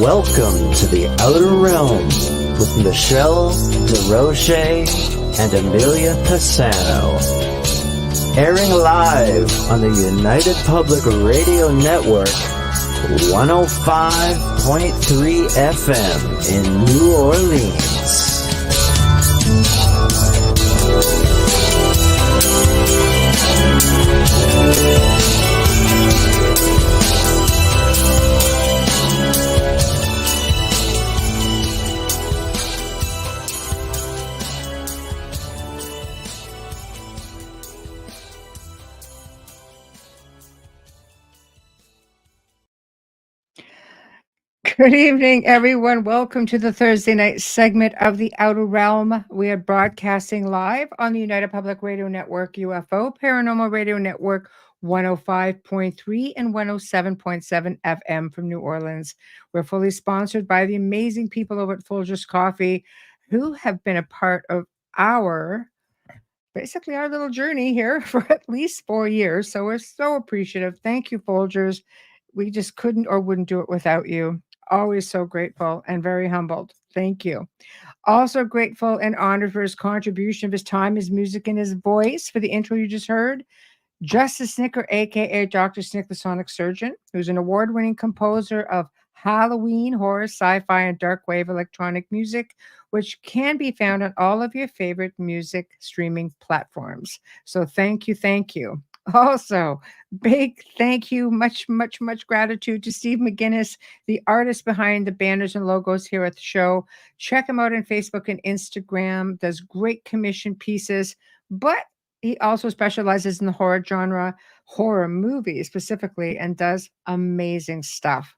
Welcome to the Outer Realm with Michelle, Desrochers and Amelia Pisano. Airing live on the United Public Radio Network, 105.3 FM in New Orleans. Good evening, everyone. Welcome to the Thursday night segment of The Outer Realm. We are broadcasting live on the United Public Radio Network, UFO Paranormal Radio Network, 105.3 and 107.7 FM from New Orleans. We're fully sponsored by the amazing people over at Folgers Coffee, who have been a part of basically our little journey here for at least 4 years. So we're so appreciative. Thank you, Folgers. We just couldn't or wouldn't do it without you. Always so grateful and very humbled. Thank you. Also grateful and honored for his contribution of his time, his music, and his voice for the intro you just heard. Justice Snicker, a.k.a. Dr. Snick, the Sonic Surgeon, who's an award-winning composer of Halloween, horror, sci-fi, and dark wave electronic music, which can be found on all of your favorite music streaming platforms. So thank you, thank you. Also, big thank you, much gratitude to Steve McGinnis, the artist behind the banners and logos here at the show. Check him out on Facebook and Instagram. Does great commission pieces, but he also specializes in the horror genre, horror movies specifically, and does amazing stuff.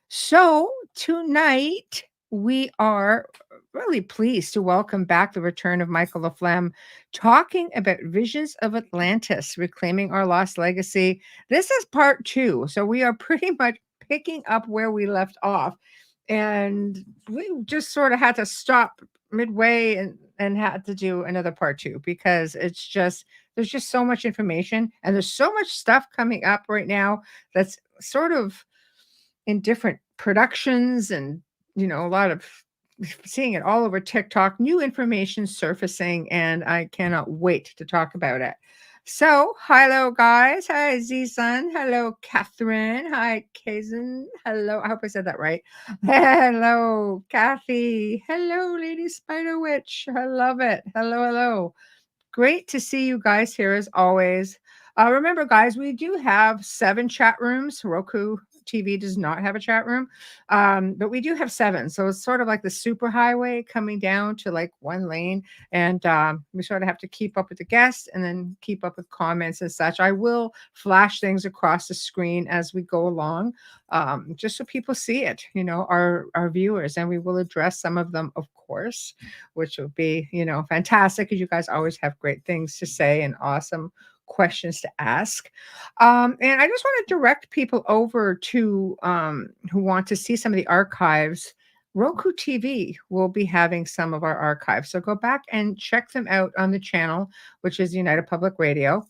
So tonight we are really pleased to welcome back the return of Michael Flem, talking about Visions of Atlantis, Reclaiming Our Lost Legacy. This is part 2, so we are pretty much picking up where we left off, and we just sort of had to stop midway and had to do another part 2 because there's just so much information and there's so much stuff coming up right now that's sort of in different productions, and a lot of seeing it all over TikTok, new information surfacing, and I cannot wait to talk about it. So, hello guys. Hi Z-Sun. Hello Catherine. Hi Kazan. Hello. I hope I said that right. Hello Kathy. Hello Lady Spider Witch. I love it. Hello. Great to see you guys here as always. Remember, guys, we do have 7 chat rooms. Roku TV does not have a chat room, but we do have 7. So it's sort of like the super highway coming down to like 1 lane. And we sort of have to keep up with the guests and then keep up with comments and such. I will flash things across the screen as we go along, just so people see it, our viewers, and we will address some of them, of course, which will be, fantastic, because you guys always have great things to say and awesome questions to ask. And I just want to direct people over to who want to see some of the archives. Roku TV will be having some of our archives, so go back and check them out on the channel, which is United Public Radio.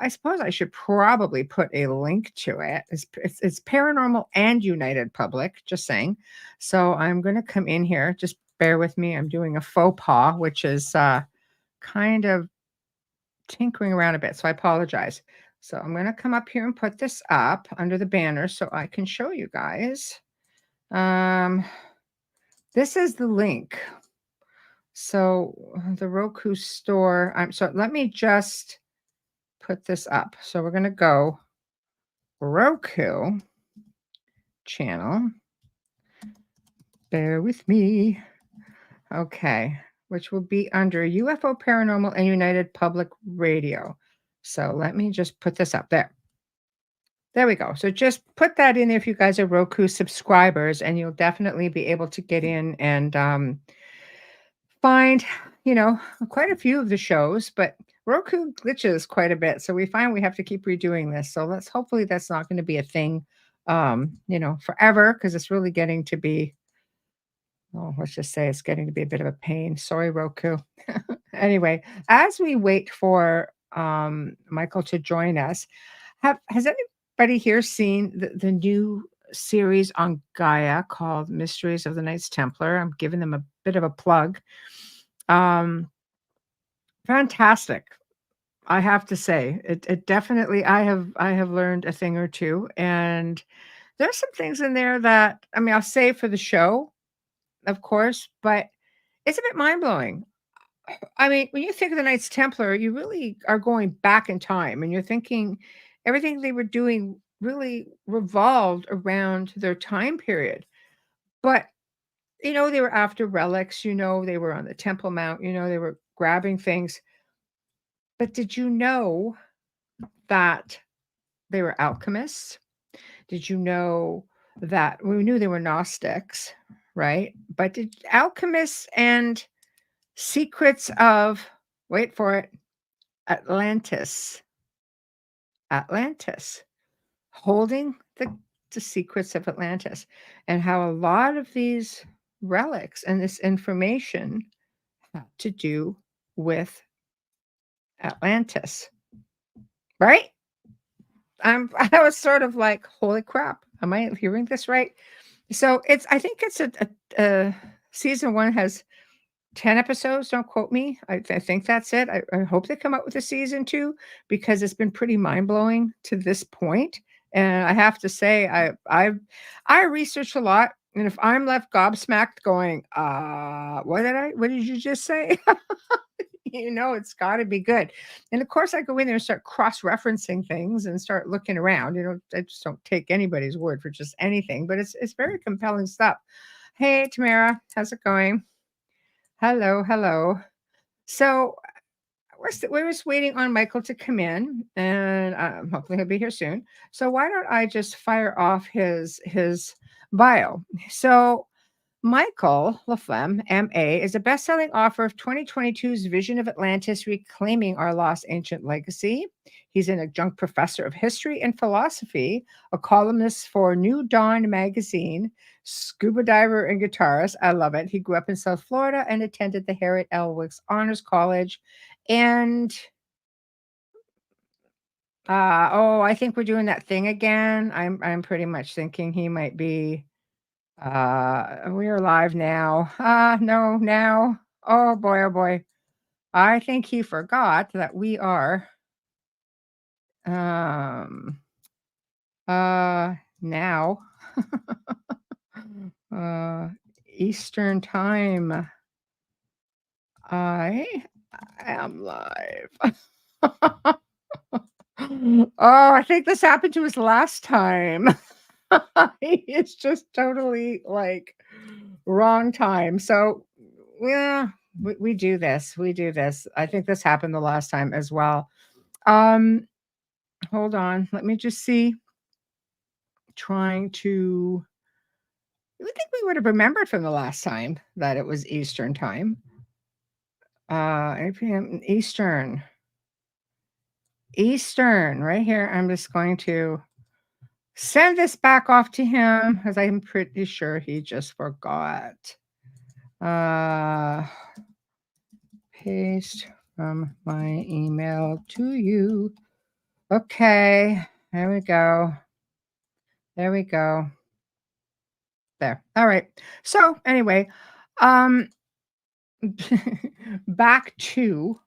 I suppose I should probably put a link to it. It's Paranormal and United Public, just saying. So I'm going to come in here. Just bear with me. I'm doing a faux pas, which is kind of tinkering around a bit, so I apologize. So I'm going to come up here and put this up under the banner so I can show you guys. This is the link. So the Roku store. So let me just put this up. So we're going to go Roku channel. Bear with me. Okay. Which will be under UFO Paranormal and United Public Radio. So let me just put this up there. There we go. So just put that in there if you guys are Roku subscribers, and you'll definitely be able to get in and find, quite a few of the shows, but Roku glitches quite a bit. So we find we have to keep redoing this. So hopefully that's not going to be a thing, forever, because it's really getting to be, let's just say it's getting to be a bit of a pain. Sorry, Roku. Anyway, as we wait for Michael to join us, has anybody here seen the new series on Gaia called Mysteries of the Knights Templar. I'm giving them a bit of a plug. Fantastic. I have to say, it definitely I have learned a thing or two, and there's some things in there that I mean, I'll say for the show, of course, but it's a bit mind-blowing. I mean, when you think of the Knights Templar, you really are going back in time, and you're thinking everything they were doing really revolved around their time period. But, they were after relics, they were on the Temple Mount, they were grabbing things. But did you know that they were alchemists? Did you know that we knew they were Gnostics, right? But did alchemists and secrets of, wait for it, Atlantis, holding the secrets of Atlantis, and how a lot of these relics and this information have to do with Atlantis, right? I was sort of like, holy crap, am I hearing this right? So I think it's a season 1 has 10 episodes. Don't quote me. I think that's it. I hope they come out with a season 2 because it's been pretty mind blowing to this point. And I have to say, I research a lot, and if I'm left gobsmacked, going, what did you just say? It's got to be good. And of course, I go in there and start cross referencing things and start looking around. I just don't take anybody's word for just anything, but it's very compelling stuff. Hey, Tamara, how's it going? Hello, hello. So we're just waiting on Michael to come in, and hopefully he'll be here soon. So why don't I just fire off his bio? So Michael Flem, M.A., is a best-selling author of 2022's Vision of Atlantis, Reclaiming Our Lost Ancient Legacy. He's an adjunct professor of history and philosophy, a columnist for New Dawn magazine, scuba diver and guitarist. I love it. He grew up in South Florida and attended the Harriet Wilkes Honors College. And, I think we're doing that thing again. I'm pretty much thinking he might be we are live now. No, now. Oh boy, oh boy. I think he forgot that we are now Eastern time. I am live. I think this happened to us last time. It's just totally like wrong time. So, yeah, we do this. We do this. I think this happened the last time as well. Hold on. Let me just see. Trying to. You would think we would have remembered from the last time that it was Eastern time. 8 p.m. Eastern. Eastern, right here. I'm just going to send this back off to him because I'm pretty sure he just forgot. Paste from my email to you. Okay, there we go. There we go. There. All right. So anyway, back to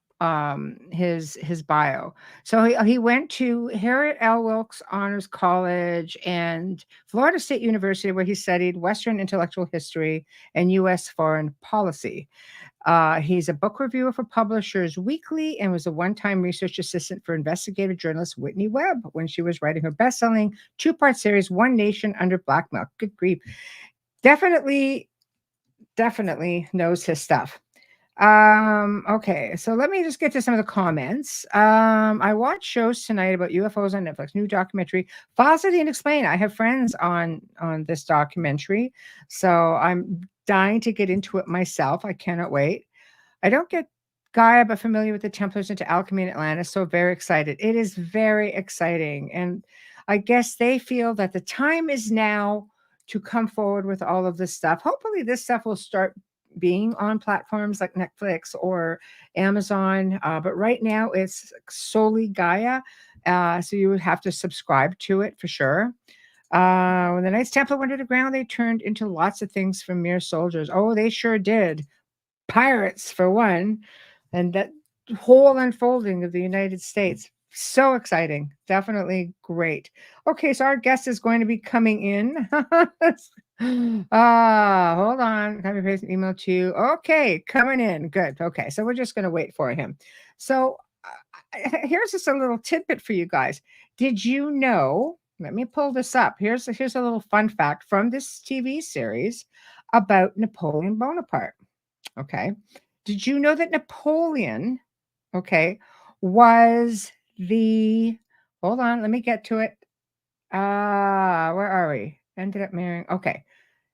his bio. So he went to Harriet L. Wilkes Honors College and Florida State University, where he studied Western intellectual history and U.S. foreign policy. He's a book reviewer for Publishers Weekly and was a one-time research assistant for investigative journalist Whitney Webb when she was writing her best-selling 2-part series, One Nation Under Blackmail. Good grief. Definitely knows his stuff. Okay, so let me just get to some of the comments. I watched shows tonight about UFOs on Netflix, new documentary, Files of the Unexplained. I have friends on this documentary, so I'm dying to get into it myself. I cannot wait. I don't get Gaia, but familiar with the Templars into alchemy in Atlantis, so very excited. It is very exciting, and I guess they feel that the time is now to come forward with all of this stuff. Hopefully this stuff will start being on platforms like Netflix or Amazon. But right now it's solely Gaia. So you would have to subscribe to it for sure. When the Knights Templar went underground, they turned into lots of things from mere soldiers. Oh, they sure did. Pirates, for one. And that whole unfolding of the United States. So exciting. Definitely great. Okay, so our guest is going to be coming in. Hold on. Copy paste an email to you. Okay, coming in. Good. Okay, so we're just going to wait for him. So here's just a little tidbit for you guys. Did you know? Let me pull this up. Here's a little fun fact from this TV series about Napoleon Bonaparte. Okay. Did you know that Napoleon, okay, was the, hold on, let me get to it. Where are we? Ended up marrying. Okay.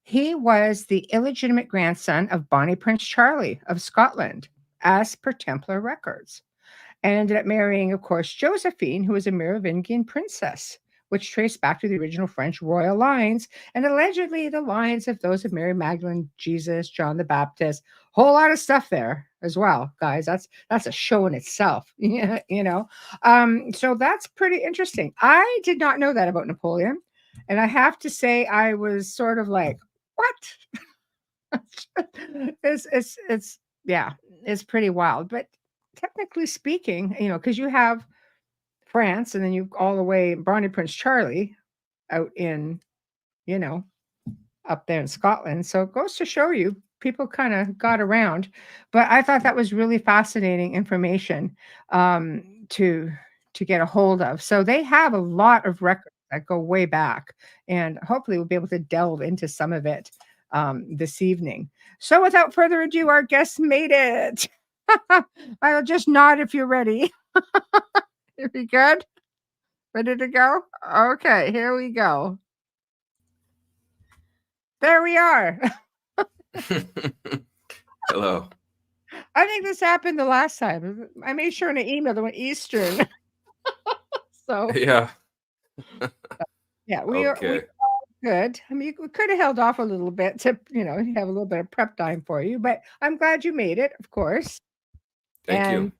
He was the illegitimate grandson of Bonnie Prince Charlie of Scotland, as per Templar records, and ended up marrying, of course, Josephine, who was a Merovingian princess, which traced back to the original French royal lines and allegedly the lines of those of Mary Magdalene, Jesus, John the Baptist. Whole lot of stuff there as well, guys. That's a show in itself. Yeah, you know. So that's pretty interesting. I did not know that about Napoleon, and I have to say I was sort of like, what? It's yeah, it's pretty wild. But technically speaking, you know, because you have France and then you all the way Bonnie Prince Charlie out in, you know, up there in Scotland. So it goes to show you people kind of got around. But I thought that was really fascinating information to get a hold of. So they have a lot of records that go way back, and hopefully we'll be able to delve into some of it this evening. So without further ado, our guest made it. I'll just nod if you're ready. Are we good? Ready to go? Okay, here we go. There we are. Hello. I think this happened the last time. I made sure in an email that went Eastern. So Yeah. yeah, we are Okay. good. I mean, we could have held off a little bit to, you know, have a little bit of prep time for you, but I'm glad you made it, of course. Thank you.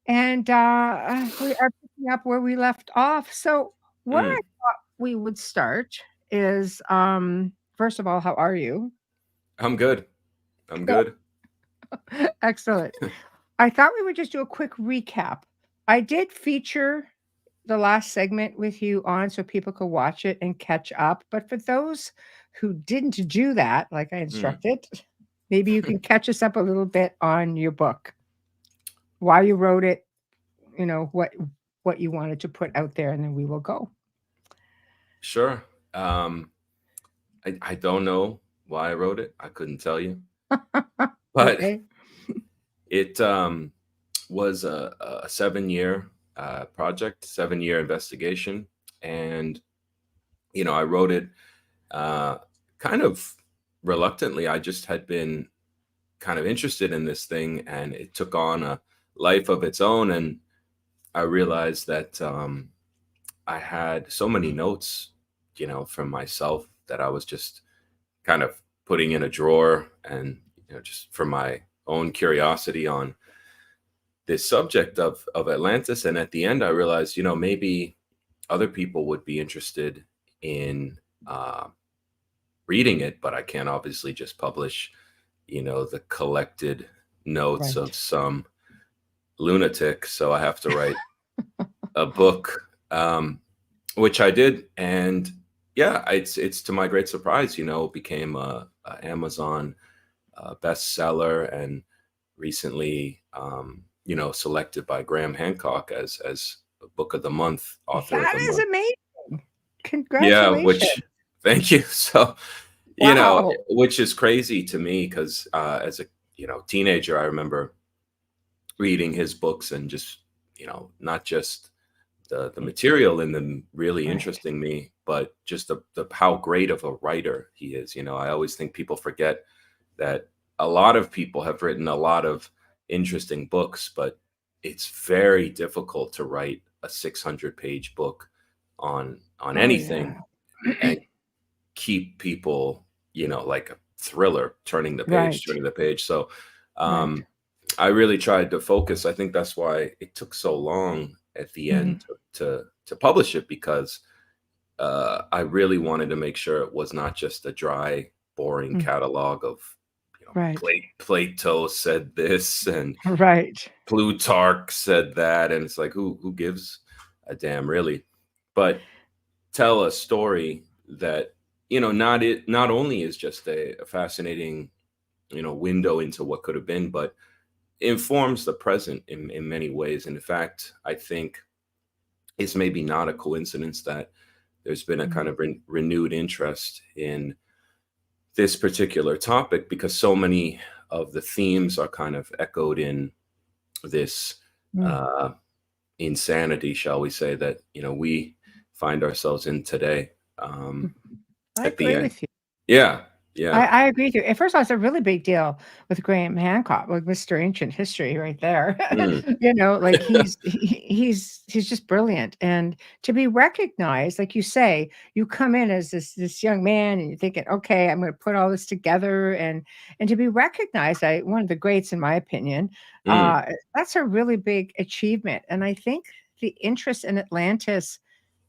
And we are picking up where we left off. So what I thought we would start is first of all, how are you? I'm good. I'm good. Excellent. I thought we would just do a quick recap. I did feature the last segment with you on so people could watch it and catch up. But for those who didn't do that, like I instructed, maybe you can catch us up a little bit on your book, why you wrote it, you know, what you wanted to put out there, and then we will go. Sure. I don't know why I wrote it. I couldn't tell you. But Okay. it was a 7-year project, 7-year investigation. And, you know, I wrote it kind of reluctantly. I just had been kind of interested in this thing, and it took on a life of its own. And I realized that I had so many notes, you know, from myself that I was just kind of putting in a drawer, and, you know, just for my own curiosity on this subject of Atlantis. And at the end, I realized, you know, maybe other people would be interested in reading it, but I can't obviously just publish, you know, the collected notes Right. of some lunatic. So I have to write a book, which I did. And yeah, it's to my great surprise, you know, became a Amazon bestseller, and recently, you know, selected by Graham Hancock as book of the month, author of That the is month. amazing. Yeah, Congratulations. thank you. So, you know, Wow. which is crazy to me because as a, you know, teenager, I remember reading his books and just, you know, not just the material in them really Right. interesting me, but just the how great of a writer he is. You know, I always think people forget that a lot of people have written a lot of interesting books, but it's very difficult to write a 600-page book on Oh yeah. anything and keep people, you know, like a thriller, Right. turning the page. So Right. I really tried to focus. I think that's why it took so long at the Mhm. end to publish it, because I really wanted to make sure it was not just a dry, boring Mm. catalog of, Right. Plato said this and Right. Plutarch said that, and it's like, who gives a damn, really? But tell a story that, not only is just a fascinating, window into what could have been, but informs the present in many ways. And in fact, I think it's maybe not a coincidence that there's been a Mm. kind of renewed interest in this particular topic, because so many of the themes are kind of echoed in this Mm. insanity, shall we say, that we find ourselves in today. I At the agree end, with you. yeah, yeah, I agree with you. At first, all, it's a really big deal with Graham Hancock, with Mr. Ancient History right there. mm, Like he's just brilliant. And to be recognized, like you say, you come in as this young man and you're thinking, okay, I'm going to put all this together, and to be recognized, one of the greats in my opinion, mm, that's a really big achievement. And I think the interest in Atlantis,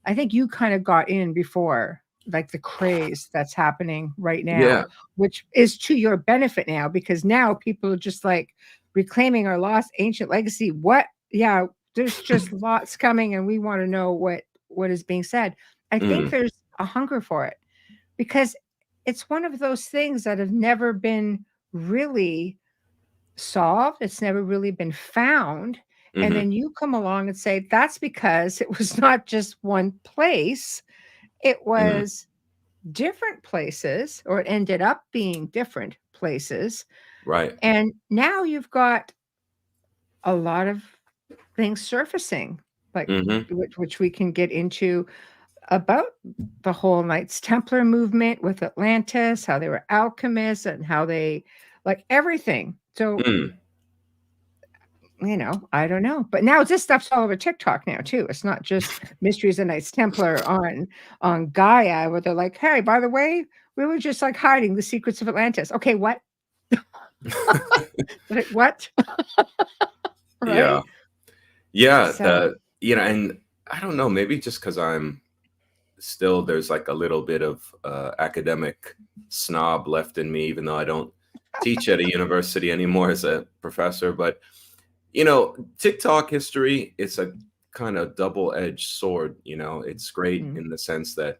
I think you kind of got in before, like the craze that's happening right yeah, now, which is to your benefit now, because now people are just like reclaiming our lost ancient legacy. What? Yeah, there's just lots coming, and we want to know what is being said. I think mm, there's a hunger for it because it's one of those things that have never been really solved. It's never really been found. And hmm, then you come along and say that's because it was not just one place, it mm, was different places, or it ended up being different places. right, And now you've got a lot of things surfacing, like hmm, which we can get into, about the whole Knights Templar movement with Atlantis, how they were alchemists and how they, like, everything. So, mm. I don't know. But now this stuff's all over TikTok now too. It's not just Mysteries of Knights Templar on Gaia, where they're like, hey, by the way, we were just like hiding the secrets of Atlantis. Okay, what? Like, what? Yeah, Right? yeah, So, and I don't know, maybe just because I'm still, there's like a little bit of academic snob left in me, even though I don't teach at a university anymore as a professor. But TikTok history, it's a kind of double-edged sword. It's great mm, in the sense that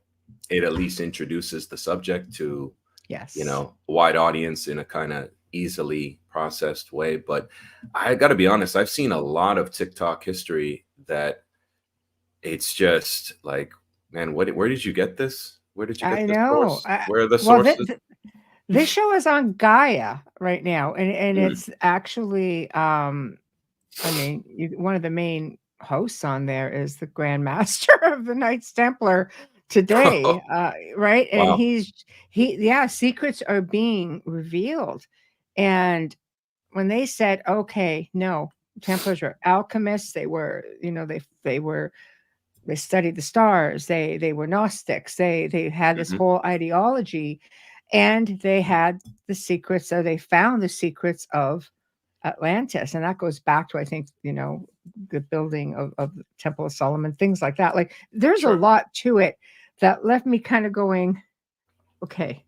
it at least introduces the subject to yes. a wide audience in a kind of easily processed way. But I got to be honest, I've seen a lot of TikTok history that it's just like, man, where did you get this? Where did you I get this know. source? Where are the Well, sources? this show is on Gaia right now, and Mm, it's actually, I mean, one of the main hosts on there is the Grand Master of the Knights Templar Oh, today, right? And wow. yeah, secrets are being revealed. And when they said, okay, no, Templars were alchemists, they were, they studied the stars, they were Gnostics, they had this Hmm. whole ideology, and they had the secrets, or they found the secrets of Atlantis. And that goes back to, I think, the building of the Temple of Solomon, things like that. Like, there's a Sure. lot to it that left me kind of going, okay,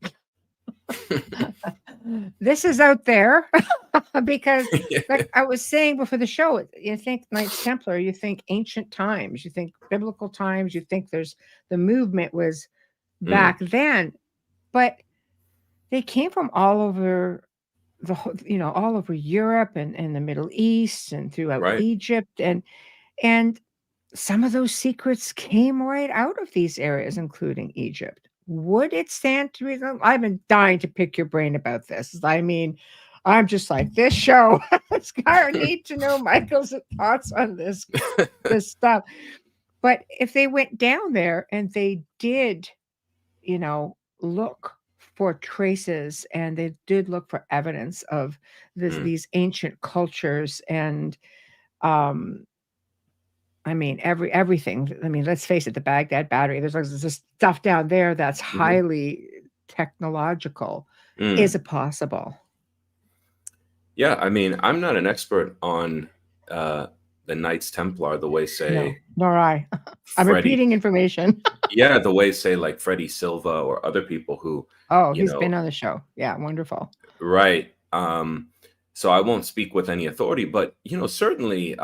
this is out there. Because, like I was saying before the show, you think Knights Templar, you think ancient times, you think biblical times, you think there's the movement was Mm, back then, but they came from all over all over Europe and the Middle East and throughout right. Egypt, and some of those secrets came right out of these areas, including Egypt. Would it stand to reason? I've been dying to pick your brain about this. I mean, I'm just like, this show. I need to know Michael's thoughts on this stuff. But if they went down there and they did, look for traces, and they did look for evidence of Mm, these ancient cultures, and um I mean, everything. I mean, let's face it, the Baghdad battery, there's like this stuff down there that's mhm, highly technological. Is mm. it possible? Yeah, I mean, I'm not an expert on the Knights Templar the way, No, say, nor I. I'm Freddie. repeating information. Yeah, the way, say, like Freddie Silva or other people who, Oh, you he's know, been on the show. Yeah, wonderful. right. So I won't speak with any authority, but certainly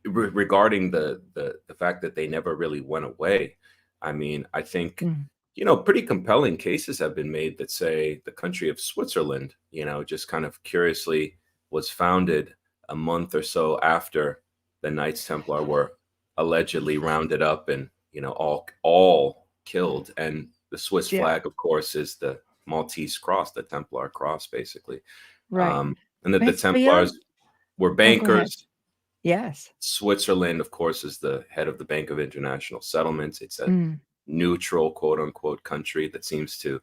regarding the fact that they never really went away. I mean, I think Mm. pretty compelling cases have been made that say the country of Switzerland, just kind of curiously was founded a month or so after the Knights Templar were allegedly rounded up and all killed. And the Swiss Yeah, flag, of course, is the Maltese cross, the Templar cross, basically. right. And that But the it's beyond. Templars were Oh, go ahead. bankers. Yes. Switzerland, of course, is the head of the Bank of International Settlements. It's a Mm. neutral, quote unquote, country that seems to,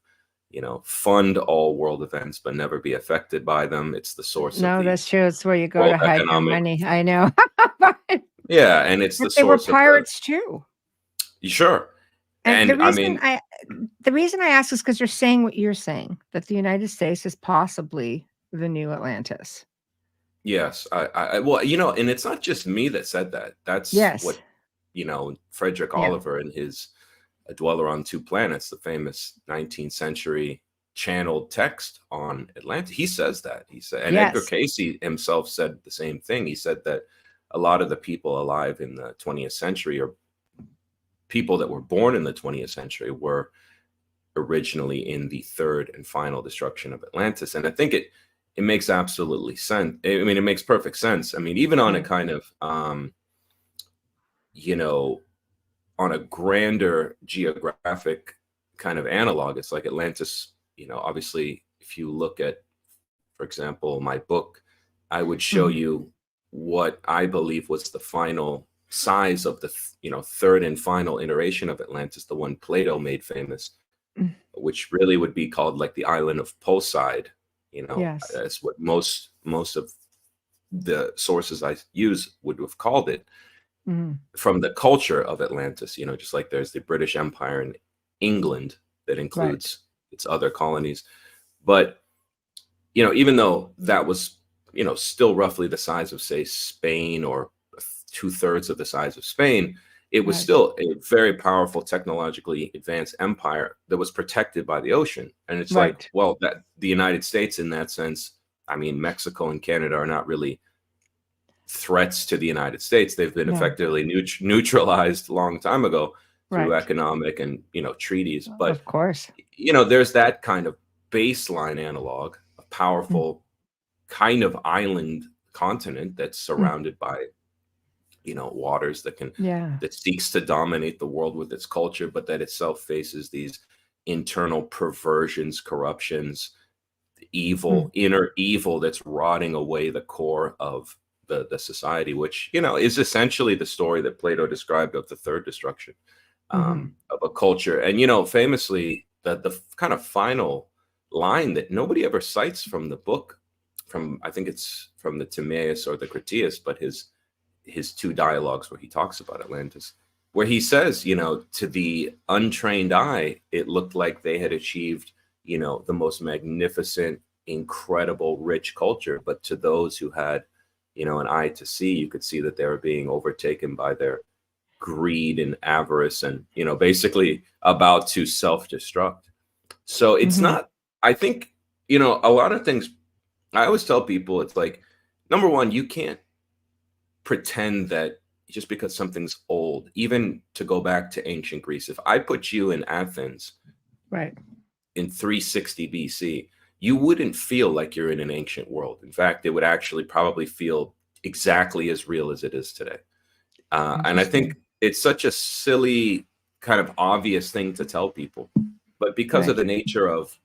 fund all world events but never be affected by them. It's the source of No, the that's true. It's where you go world to hide your economic. money. I know. Yeah, and it's the But they were source of the. pirates too. Sure. And And I mean, the reason I ask is because you're saying what you're saying, that the United States is possibly the new Atlantis. yes, well, and it's not just me that said that. That's Yes. what, Frederick Yeah. Oliver in his A Dweller on Two Planets, the famous 19th century channeled text on Atlantis. He says that. He said, and Edgar Yes. Casey himself said the same thing. He said that a lot of the people alive in the 20th century, or people that were born in the 20th century, were originally in the third and final destruction of Atlantis. And I think it makes absolutely sense. I mean, it makes perfect sense. I mean, even on a kind of on a grander geographic kind of analog, it's like Atlantis, obviously, if you look at, for example, my book, I would show Mhm. you what I believe was the final size of the, third and final iteration of Atlantis, the one Plato made famous, Mm. which really would be called like the island of Poseid. Yes. That's what most of the sources I use would have called it, Mhm. from the culture of Atlantis, just like there's the British Empire in England that Right. includes its other colonies. But, even though that was, still roughly the size of, say, Spain, or 2/3 of the size of Spain, it was Right. still a very powerful, technologically advanced empire that was protected by the ocean. And it's like, Right. well, that the United States in that sense, I mean, Mexico and Canada are not really threats to the United States. They've been No. effectively neutralized a long time ago through Right. economic and treaties. But Of course. there's that kind of baseline analog, a Mm. powerful kind of island continent that's Mm. surrounded by waters Yeah. that seeks to dominate the world with its culture, but that itself faces these internal perversions, corruptions, evil, inner evil that's rotting away the core of the society, which is essentially the story that Plato described of the third destruction Mhm. of a culture. And famously, the kind of final line that nobody ever cites from the book, from, I think it's from the Timaeus or the Critias, but his two dialogues where he talks about Atlantis, where he says, to the untrained eye, it looked like they had achieved, the most magnificent, incredible, rich culture. But to those who had, an eye to see, you could see that they were being overtaken by their greed and avarice and, basically about to self-destruct. So it's Mhm. not, I think, a lot of things, I always tell people, it's like, number one, you can't pretend that just because something's old, even to go back to ancient Greece, if I put you in Athens Right. in 360 BC, you wouldn't feel like you're in an ancient world. In fact, it would actually probably feel exactly as real as it is today. And I think Interesting. it's such a silly, kind of obvious thing to tell people. But because of Right. the nature of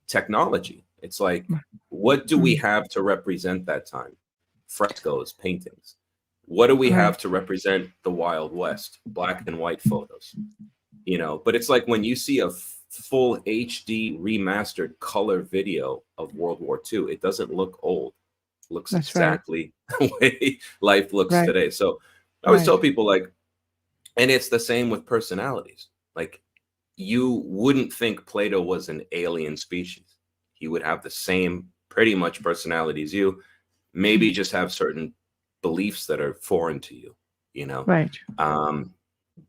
technology, it's like, Mm. what do we Mm. have to represent that time? Frescoes, paintings. What do we Right. have to represent the Wild West? Black and white photos. But it's like when you see a full HD remastered color video of World War II, it doesn't look old. It looks That's right. exactly the way life looks Right. today. So I always tell Right. people, like, and it's the same with personalities. Like, you wouldn't think Plato was an alien species. He would have the same pretty much personality as you, maybe just have certain beliefs that are foreign to you, Right.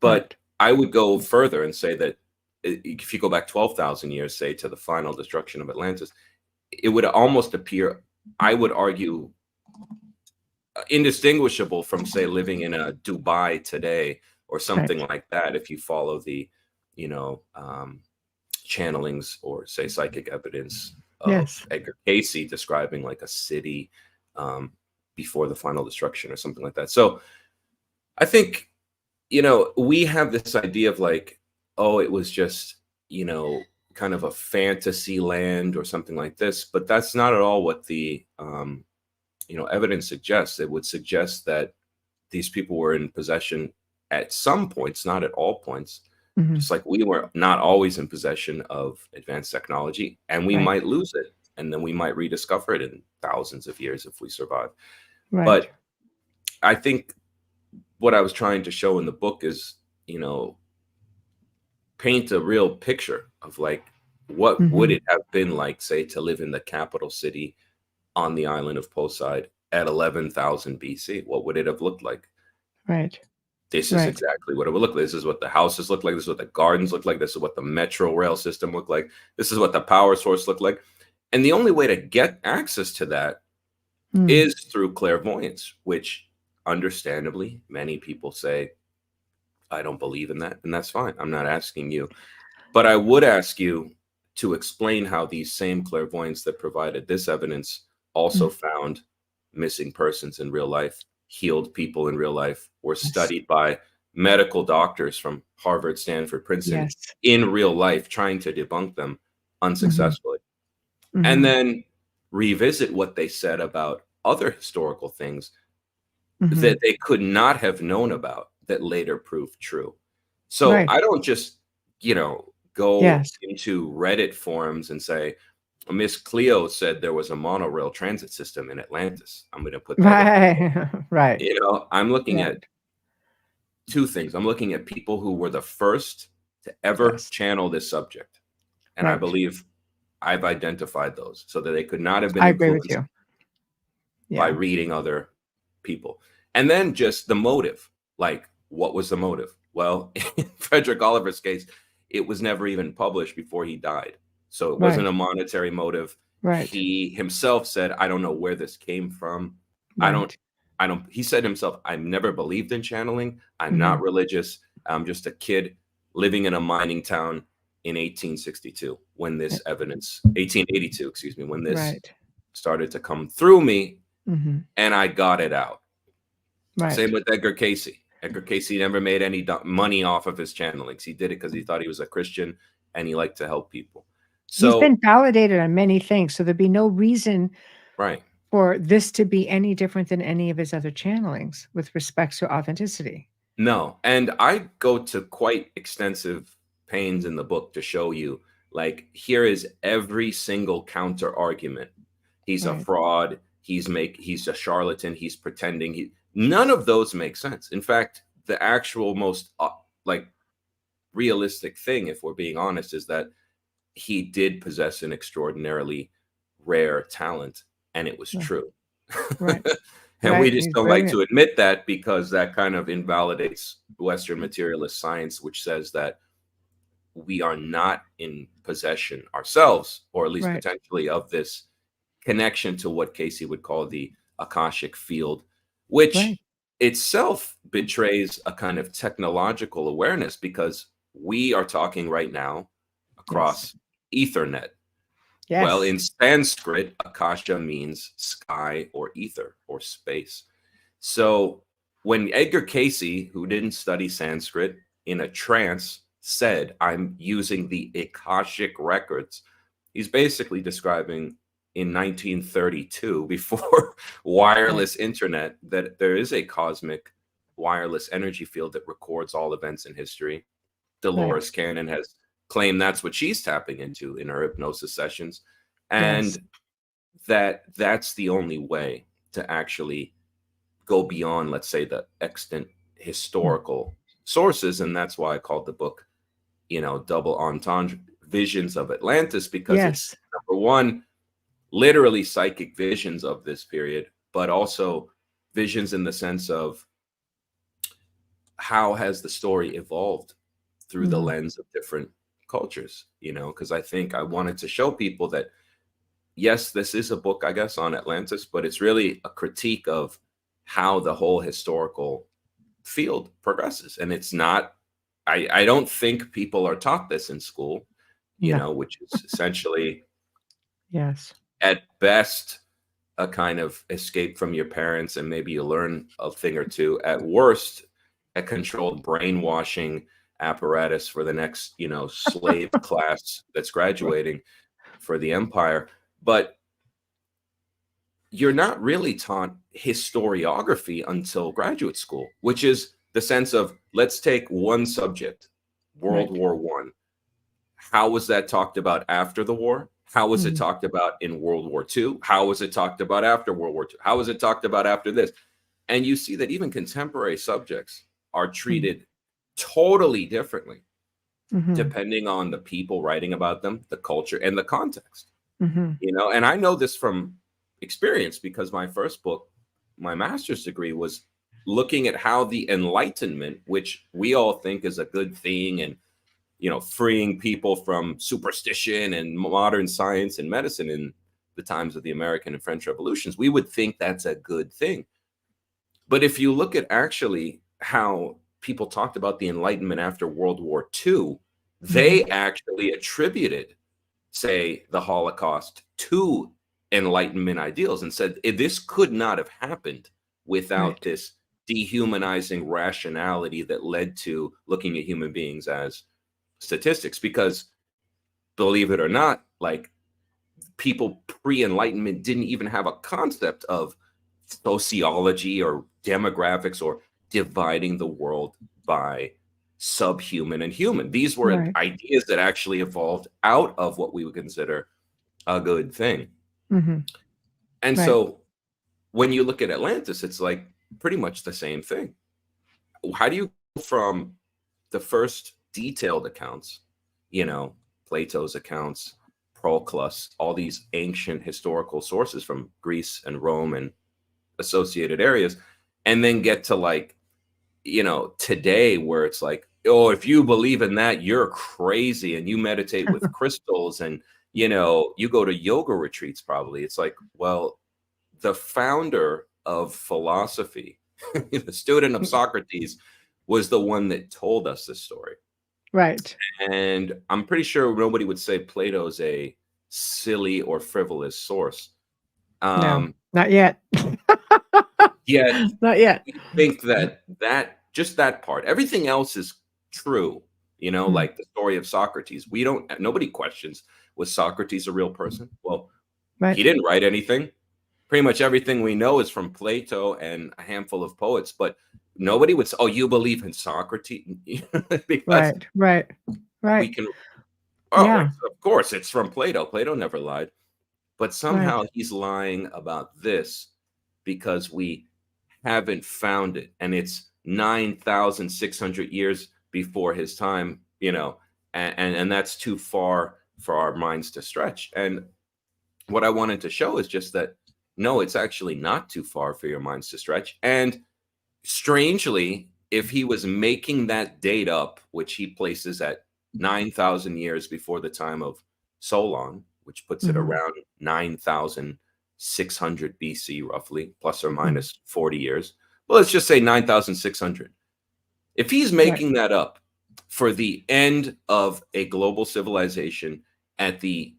but Right. I would go further and say that if you go back 12,000 years, say to the final destruction of Atlantis, it would almost appear, I would argue, indistinguishable from, say, living in a Dubai today or something Right. like that. If you follow the, you know, channelings or say psychic evidence of Yes. Edgar Cayce describing like a city before the final destruction or something like that. So I think, you know, we have this idea of like, oh, it was just, you know, kind of a fantasy land or something like this, but that's not at all what the you know, evidence suggests. It would suggest that these people were in possession at some points, not at all points, Mhm. just like we were not always in possession of advanced technology, and we Right. might lose it, and then we might rediscover it in thousands of years if we survive. Right. But I think what I was trying to show in the book is, you know, paint a real picture of like, what would Mhm. it have been like, say, to live in the capital city on the island of Poseid at 11,000 BC? What would it have looked like? Right. This is Right. exactly what it would look like. This is what the houses look like. This is what the gardens look like. This is what the metro rail system looked like. This is what the power source looked like. And the only way to get access to that Mm. is through clairvoyance, which understandably many people say, I don't believe in that. And that's fine. I'm not asking you. But I would ask you to explain how these same clairvoyants that provided this evidence also Mm. found missing persons in real life, healed people in real life, were Yes. studied by medical doctors from Harvard, Stanford, Princeton Yes. in real life, trying to debunk them Mhm. unsuccessfully. And Mhm. then revisit what they said about other historical things Mhm. that they could not have known about that later proved true. So Right. I don't just, you know, go Yes. into Reddit forums and say, Miss Cleo said there was a monorail transit system in Atlantis. I'm going to put that in. Right. Right. You know, I'm looking Right. at two things. I'm looking at people who were the first to ever Yes. channel this subject. And I Right. believe I've identified those so that they could not have been I agree with influenced you. by Yeah. reading other people. And then just the motive. Like, what was the motive? Well, in Frederick Oliver's case, it was never even published before he died. So it wasn't Right. a monetary motive. Right. He himself said, I don't know where this came from. I don't, Right. he said himself, I've never believed in channeling. I'm not Mhm. religious. I'm just a kid living in a mining town in 1862 when Yeah. this evidence, 1882, excuse me, when this Right. started to come through me Mhm. and I got it out. Same Right. with Edgar Cayce. Edgar Cayce never made any money off of his channelings. He did it because he thought he was a Christian and he liked to help people. He's So, been validated on many things, so there'd be no reason right. for this to be any different than any of his other channelings with respect to authenticity. No. And I go to quite extensive pains in the book to show you, like, here is every single counter argument. He's a Right. fraud. He's a charlatan. He's pretending. None of those make sense. In fact, the actual most like realistic thing, if we're being honest, is that he did possess an extraordinarily rare talent, and it was Right. true. Right. And we Right. just He's don't like brilliant. to admit that because that kind of invalidates Western materialist science, which says that we are not in possession ourselves, or at least Right. potentially, of this connection to what Casey would call the Akashic field, which Right. itself betrays a kind of technological awareness because we are talking right now Yes. across Ethernet. Well, Yes. in Sanskrit, Akasha means sky or ether or space. So when Edgar Cayce, who didn't study Sanskrit, in a trance said, I'm using the Akashic records, he's basically describing in 1932, before Right. wireless internet, that there is a cosmic wireless energy field that records all events in history. Right. Dolores Cannon has claimed that's what she's tapping into in her hypnosis sessions. Yes. And that's the only way to actually go beyond, let's say, the extant Mm. historical sources. And that's why I called the book, you know, double entendre, Visions of Atlantis, because it's, Yes. number one, literally psychic visions of this period, but also visions in the sense of how has the story evolved through the lens of different cultures, because I think I wanted to show people that, yes, this is a book, I guess, on Atlantis, but it's really a critique of how the whole historical field progresses. And it's not, I don't think people are taught this in school, No. which is essentially, Yes. at best, a kind of escape from your parents, and maybe you learn a thing or two. At worst, a controlled brainwashing apparatus for the next, slave class that's graduating for the empire. But you're not really taught historiography until graduate school, which is the sense of, let's take one subject, World War I. How was that talked about after the war? How was it talked about in World War II? How was it talked about after World War II? How was it talked about after this? And you see that even contemporary subjects are treated totally differently, depending on the people writing about them, the culture, and the context. And I know this from experience, because my first book, my master's degree, was looking at how the Enlightenment, which we all think is a good thing, and freeing people from superstition and modern science and medicine in the times of the American and French revolutions, we would think that's a good thing. But if you look at actually how people talked about the Enlightenment after World War II, they actually attributed, say, the Holocaust to Enlightenment ideals, and said this could not have happened without this dehumanizing rationality that led to looking at human beings as statistics. Because, believe it or not, like, people pre-Enlightenment didn't even have a concept of sociology or demographics or dividing the world by subhuman and human. These were ideas that actually evolved out of what we would consider a good thing. And so when you look at Atlantis, it's like pretty much the same thing. How do you go from the first detailed accounts, Plato's accounts, Proclus, all these ancient historical sources from Greece and Rome and associated areas, and then get to, like, today, where it's like, oh, if you believe in that, you're crazy, and you meditate with crystals, and you go to yoga retreats probably. It's like, well, the founder of philosophy, the student of Socrates, was the one that told us this story. Right. And I'm pretty sure nobody would say Plato's a silly or frivolous source. No, not yet. Yet, not yet. You think that just that part, everything else is true. Like the story of Socrates. Nobody questions, was Socrates a real person? Well, he didn't write anything. Pretty much everything we know is from Plato and a handful of poets, but nobody would say, oh, you believe in Socrates? Because right. we can, of course, it's from Plato. Plato never lied. But somehow he's lying about this because we haven't found it. And it's 9,600 years before his time, and that's too far for our minds to stretch. And what I wanted to show is just that, no, it's actually not too far for your minds to stretch. And strangely, if he was making that date up, which he places at 9,000 years before the time of Solon, which puts it around 9,600 BC, roughly, plus or minus 40 years. Well, let's just say 9,600. If he's making that up for the end of a global civilization at the,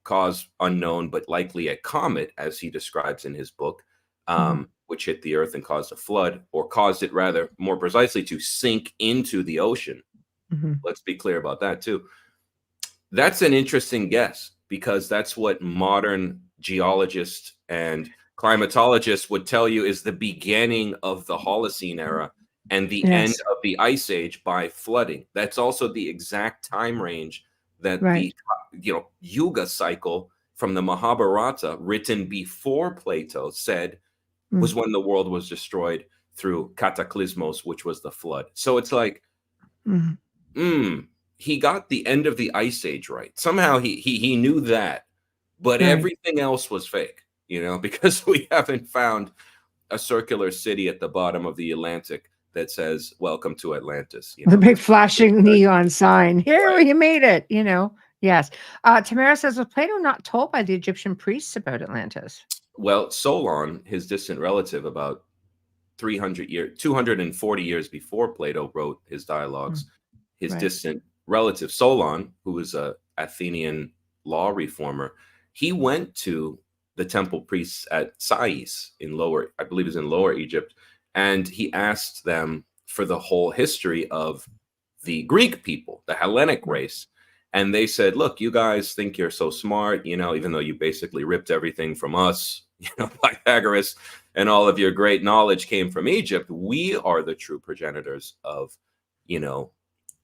cause unknown, but likely a comet, as he describes in his book, which hit the earth and caused a flood, or caused it, rather, more precisely, to sink into the ocean. Let's be clear about that too. That's an interesting guess, because that's what modern geologists and climatologists would tell you is the beginning of the Holocene era and the end of the Ice Age by flooding. That's also the exact time range that the Yuga cycle from the Mahabharata, written before Plato, said was when the world was destroyed through cataclysmos, which was the flood. So it's like, he got the end of the Ice Age right. Somehow he knew that, but everything else was fake, because we haven't found a circular city at the bottom of the Atlantic that says "Welcome to Atlantis." You The know, big flashing neon sign. Here, right. you made it, you know. Yes. Tamara says, was Plato not told by the Egyptian priests about Atlantis? Well, Solon, his distant relative, about 240 years before Plato wrote his Mm, dialogues, his right. distant relative Solon, who was a Athenian law reformer, he went to the temple priests at Sais in lower, I believe, is in Lower Egypt, and he asked them for the whole history of the Greek people, the Hellenic Mm, race. And they said, look, you guys think you're so smart, you know, even though you basically ripped everything from us, you know, Pythagoras, and all of your great knowledge came from Egypt. We are the true progenitors of, you know,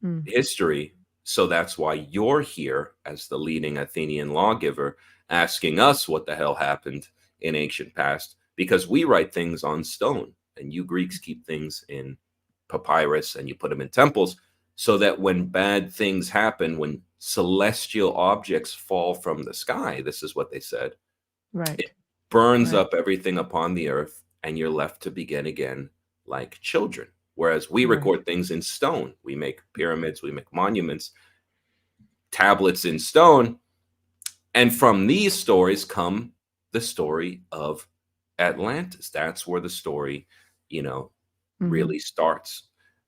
mm, history. So that's why you're here as the leading Athenian lawgiver, asking us what the hell happened in ancient past, because we write things on stone and you Greeks keep things in papyrus and you put them in temples, so that when bad things happen, when celestial objects fall from the sky, this is what they said, right. it burns Right. up everything upon the earth and you're left to begin again like children. Whereas we Right. record things in stone. We make pyramids, we make monuments, tablets in stone. And from these stories come the story of Atlantis. That's where the story, you know, Hmm. really starts.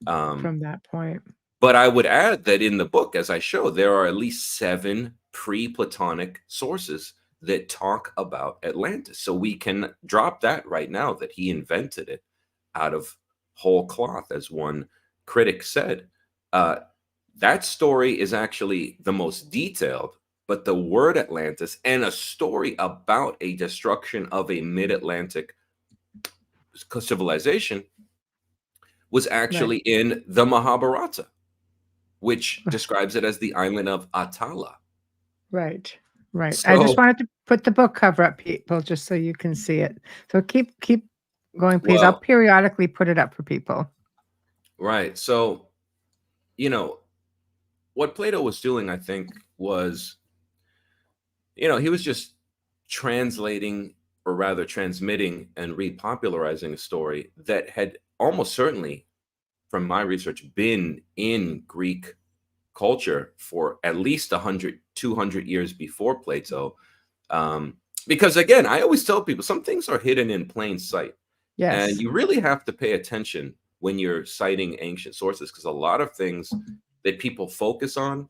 Um, From that point. but I would add that in the book, as I show, there are at least 7 pre-Platonic sources that talk about Atlantis. So we can drop that right now, that he invented it out of whole cloth, as one critic said. Uh, that story is actually the most detailed, but the word Atlantis and a story about a destruction of a mid-Atlantic civilization was Right. actually in the Mahabharata, which describes it as the island of Atala. Right. Right. I just So, wanted to put the book cover up, people, just so you can see it. So keep going, please. I'll well, periodically put it up for people. right. So, you know, what Plato was doing, I think, was, you know, he was just translating, or rather transmitting and repopularizing a story that had almost certainly, from my research, been in Greek culture for at least 100, 200 years before Plato. Um, because again, I always tell people some things are hidden in plain sight. And Yes. you really have to pay attention when you're citing ancient sources, because a lot of things that people focus on,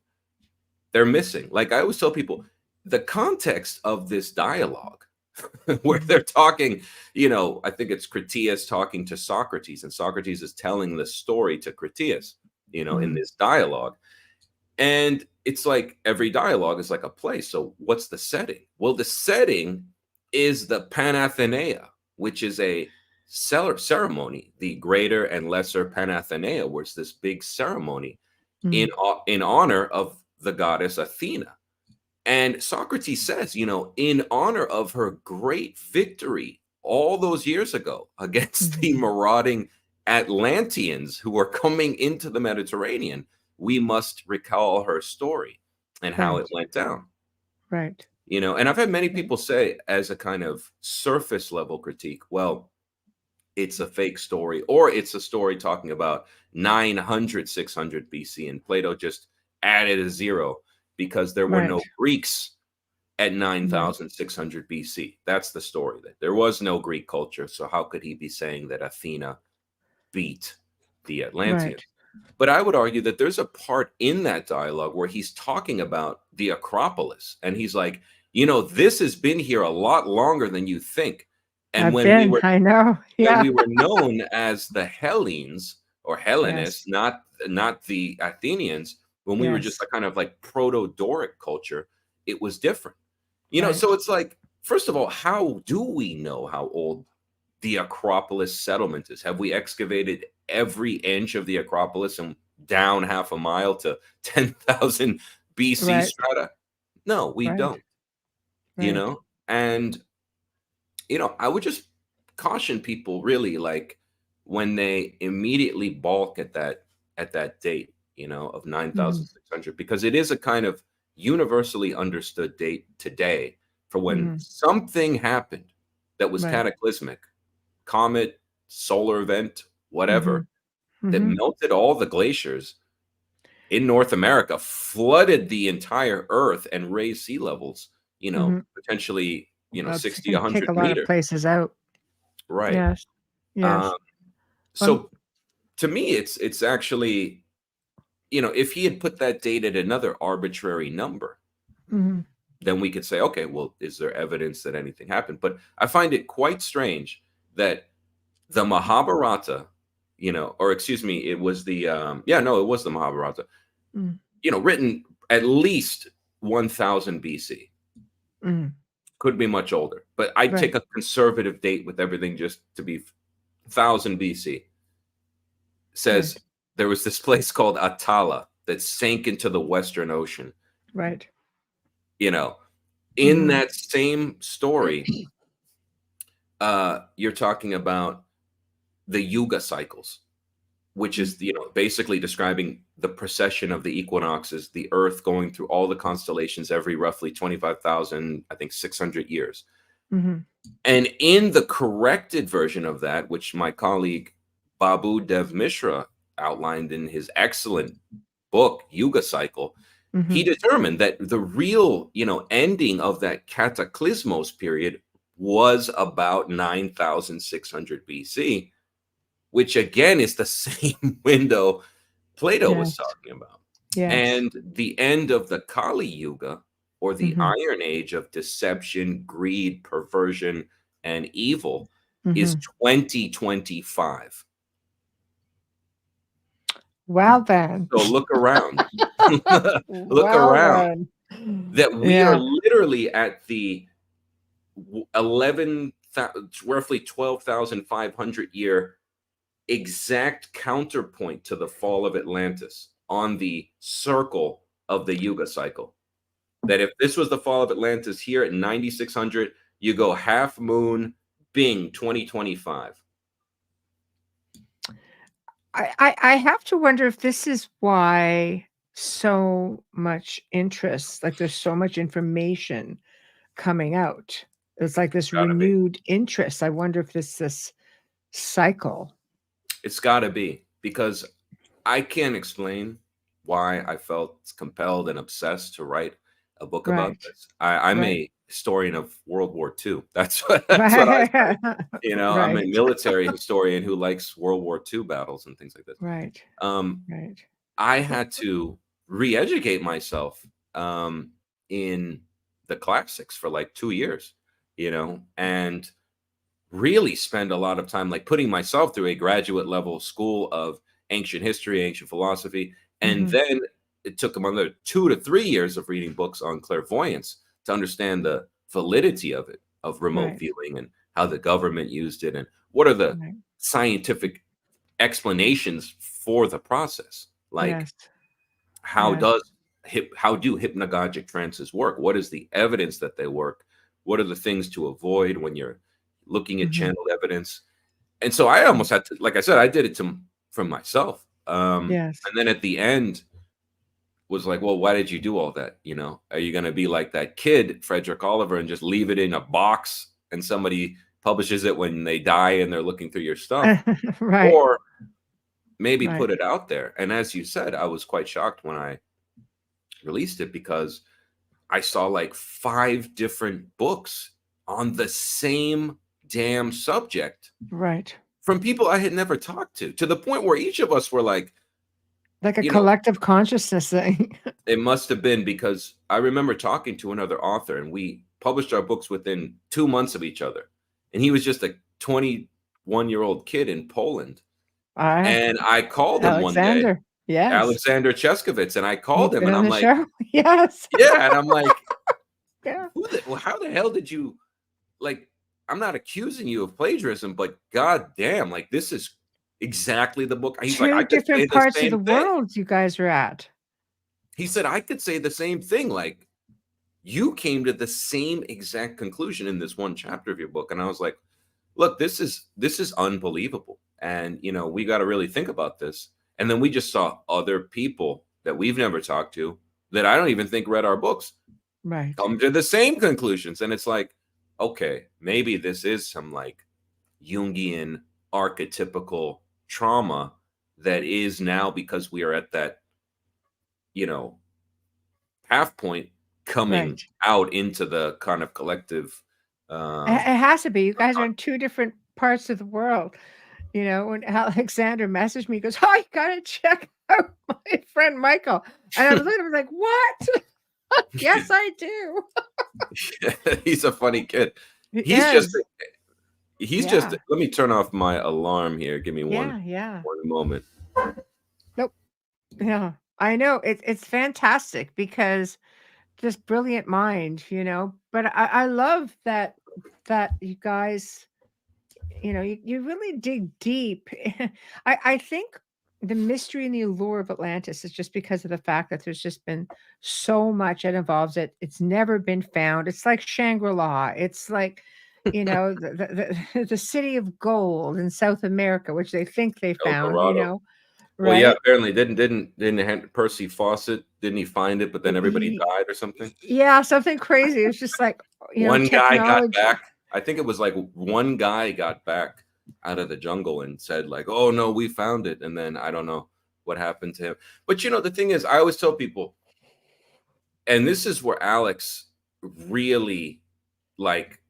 they're missing. Like I always tell people, the context of this dialogue, where Mhm. they're talking, you know, I think it's Critias talking to Socrates, and Socrates is telling the story to Critias, you know, in Mhm. this dialogue. And it's like every dialogue is like a play. So what's the setting? Well, the setting is the Panathenaea, which is a ceremony, the greater and lesser Panathenaea, where it's this big ceremony Mm. in honor of the goddess Athena. And Socrates says, you know, in honor of her great victory all those years ago against Mhm. the marauding Atlanteans who were coming into the Mediterranean, we must recall her story and how it Right. went down. Right. You know, and I've had many Right. people say, as a kind of surface level critique, well, it's a fake story, or it's a story talking about 900, 600 BC, and Plato just added a zero because there were Right. no Greeks at Right. 9,600 BC. That's the story. That there was no Greek culture. So how could he be saying that Athena beat the Right. Atlanteans? But I would argue that there's a part in that dialogue where he's talking about the Acropolis. And he's like, you know, this has been here a lot longer than you think. And I've been. I know. when Yeah. we were known as the Hellenes or Hellenists, Yes. not the Athenians, when we were just Yes. a kind of like proto-Doric culture, it was different. You know, so Right. it's like, first of all, how do we know how old the Acropolis settlement is? Have we excavated every inch of the Acropolis and down half a mile to 10,000 BC Right. strata? No, we Right. don't, you Right. know? And, you know, I would just caution people really, like, when they immediately balk at that date, you know, of Mhm. 9,600, because it is a kind of universally understood date today for when Mhm. something happened that was Right. cataclysmic, comet, solar event, Mhm. whatever, that melted all the glaciers in North America, flooded the entire Earth, and raised sea levels, potentially, Well, it's 60, going to take 100 a lot of meters. places out. Right. Yes. Yes. So to me, it's actually, if he had put that date at another arbitrary number, then we could say, okay, well, is there evidence that anything happened? But I find it quite strange that the Mahabharata, or excuse me, it was the, it was the Mahabharata, written at least 1000 BC. Could be much older, but I'd take a conservative date with everything just to be 1000 BC. Says there was this place called Atala that sank into the Western Ocean. Right. In that same story, you're talking about the Yuga cycles, which is, basically describing the precession of the equinoxes, the Earth going through all the constellations every roughly 25,000, I think 600 years. And in the corrected version of that, which my colleague Babu Dev Mishra outlined in his excellent book, Yuga Cycle, he determined that the real, ending of that cataclysmos period was about 9,600 BC, which again is the same window Plato was talking about. And the end of the Kali Yuga, or the Iron Age of deception, greed, perversion, and evil, is 2025. Well then. So look around. Look around. That we are literally at the 11,000, roughly 12,500 year exact counterpoint to the fall of Atlantis on the circle of the Yuga cycle. That if this was the fall of Atlantis here at 9,600, you go half moon, bing, 2025. I have to wonder if this is why so much interest, like there's so much information coming out. It's like this renewed interest. I wonder if this cycle. It's got to be, because I can't explain why I felt compelled and obsessed to write a book about this. I'm a historian of World War II. That's what I say. I'm a military historian who likes World War II battles and things like this. I had to re-educate myself in the classics for like 2 years, and really spend a lot of time like putting myself through a graduate level school of ancient history, ancient philosophy. And then it took another 2 to 3 years of reading books on clairvoyance to understand the validity of it, of remote viewing, and how the government used it, and what are the scientific explanations for the process. Like, how do hypnagogic trances work? What is the evidence that they work? What are the things to avoid when you're looking at channeled evidence? And so I almost had to, like I said, I did it from myself. And then at the end was like, well, why did you do all that? Are you going to be like that kid, Frederick Oliver, and just leave it in a box and somebody publishes it when they die and they're looking through your stuff? Or maybe put it out there. And as you said, I was quite shocked when I released it, because I saw like 5 different books on the same damn subject. From people I had never talked to the point where each of us were like a collective consciousness thing. It must have been, because I remember talking to another author, and we published our books within 2 months of each other. And he was just a 21-year-old kid in Poland. And I called him one day. Alexander Cheskovitz. And I called him, and I'm like, yeah. And I'm like, how the hell did you, like, I'm not accusing you of plagiarism, but god damn, like, this is exactly the book. He's like, I could different parts of the world you guys are at. He said, I could say the same thing. Like, you came to the same exact conclusion in this one chapter of your book. And I was like, look, this is unbelievable. And, we got to really think about this. And then we just saw other people that we've never talked to, that I don't even think read our books, come to the same conclusions. And it's like, okay, maybe this is some like Jungian archetypical trauma that is now, because we are at that, you know, half point coming Right. out into the kind of collective. It has to be. You guys are in two different parts of the world. You know, when Alexander messaged me, he goes, "Oh, you gotta check out my friend Michael." And I was looking, I was like, "What?" Yes, I do. He's a funny kid. He He's just is. just, Yeah. let me turn off my alarm here. Give me Yeah. one moment. Nope. Yeah. I know. It's fantastic because just brilliant mind, you know. But I love that you guys, you know, you really dig deep. I think the mystery and the allure of Atlantis is just because of the fact that there's just been so much that involves it. It's never been found. It's like Shangri-La. It's like, you know, the city of gold in South America, which they think they El found, you Dorado. know, Well, yeah, right? apparently didn't Percy Fawcett, didn't he find it, but then everybody died or something? Yeah, something crazy. It's just like, you know, One guy got technology. back. I think it was like one guy got back out of the jungle and said like, "Oh no, we found it." And then I don't know what happened to him. But you know, the thing is, I always tell people, and this is where Alex really like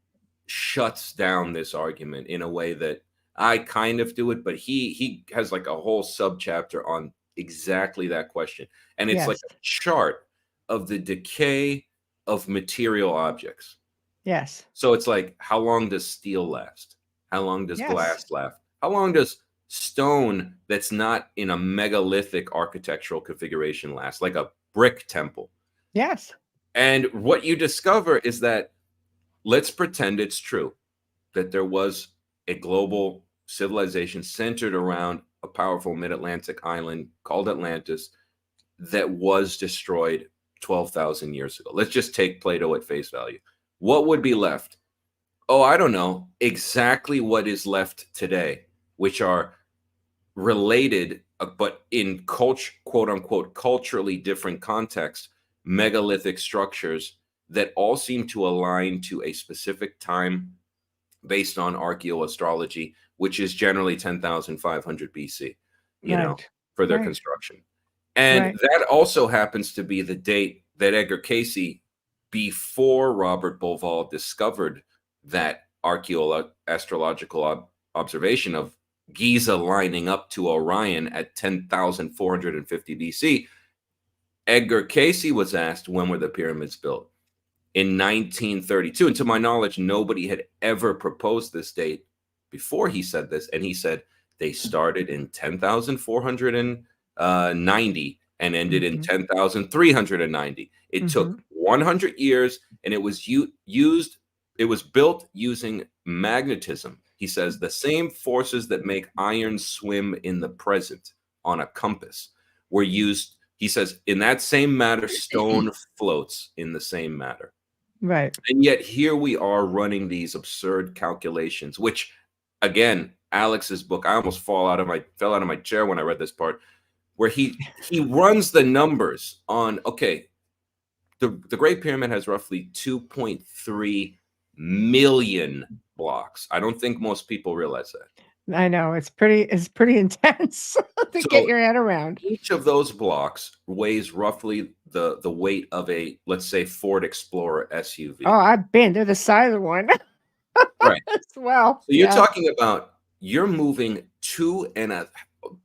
shuts down this argument in a way that I kind of do it, but he has like a whole subchapter on exactly that question. And it's like Yes. a chart of the decay of material objects. Yes. So it's like, how long does steel last? How long does Yes. glass last? How long does stone that's not in a megalithic architectural configuration last, like a brick temple? Yes. And what you discover is that, let's pretend it's true that there was a global civilization centered around a powerful mid-Atlantic island called Atlantis that was destroyed 12,000 years ago. Let's just take Plato at face value. What would be left? Oh, I don't know exactly what is left today, which are related, but in culture, quote unquote, culturally different contexts, megalithic structures that all seem to align to a specific time based on archaeoastrology, which is generally 10,500 BC, you know, Right. for their Right. construction. And Right. that also happens to be the date that Edgar Cayce, before Robert Bauval discovered that astrological observation of Giza lining up to Orion at 10,450 BC, Edgar Cayce was asked, when were the pyramids built? In 1932. And to my knowledge, nobody had ever proposed this date before he said this. And he said they started in 10,490 and ended in Mhm. 10,390. It Mhm. took 100 years, and it was built using magnetism. He says the same forces that make iron swim in the present on a compass were used. He says, in that same matter, stone floats in the same matter. Right. And yet here we are running these absurd calculations, which, again, Alex's book, I almost fell out of my chair when I read this part, where he runs the numbers on, okay, the Great Pyramid has roughly 2.3 million blocks. I don't think most people realize that. I know it's pretty intense to get So your head around. each of those blocks weighs roughly the weight of a, let's say, Ford Explorer SUV. Oh, I've been to the side of the one Right. as well. So you're Yeah. talking about, you're moving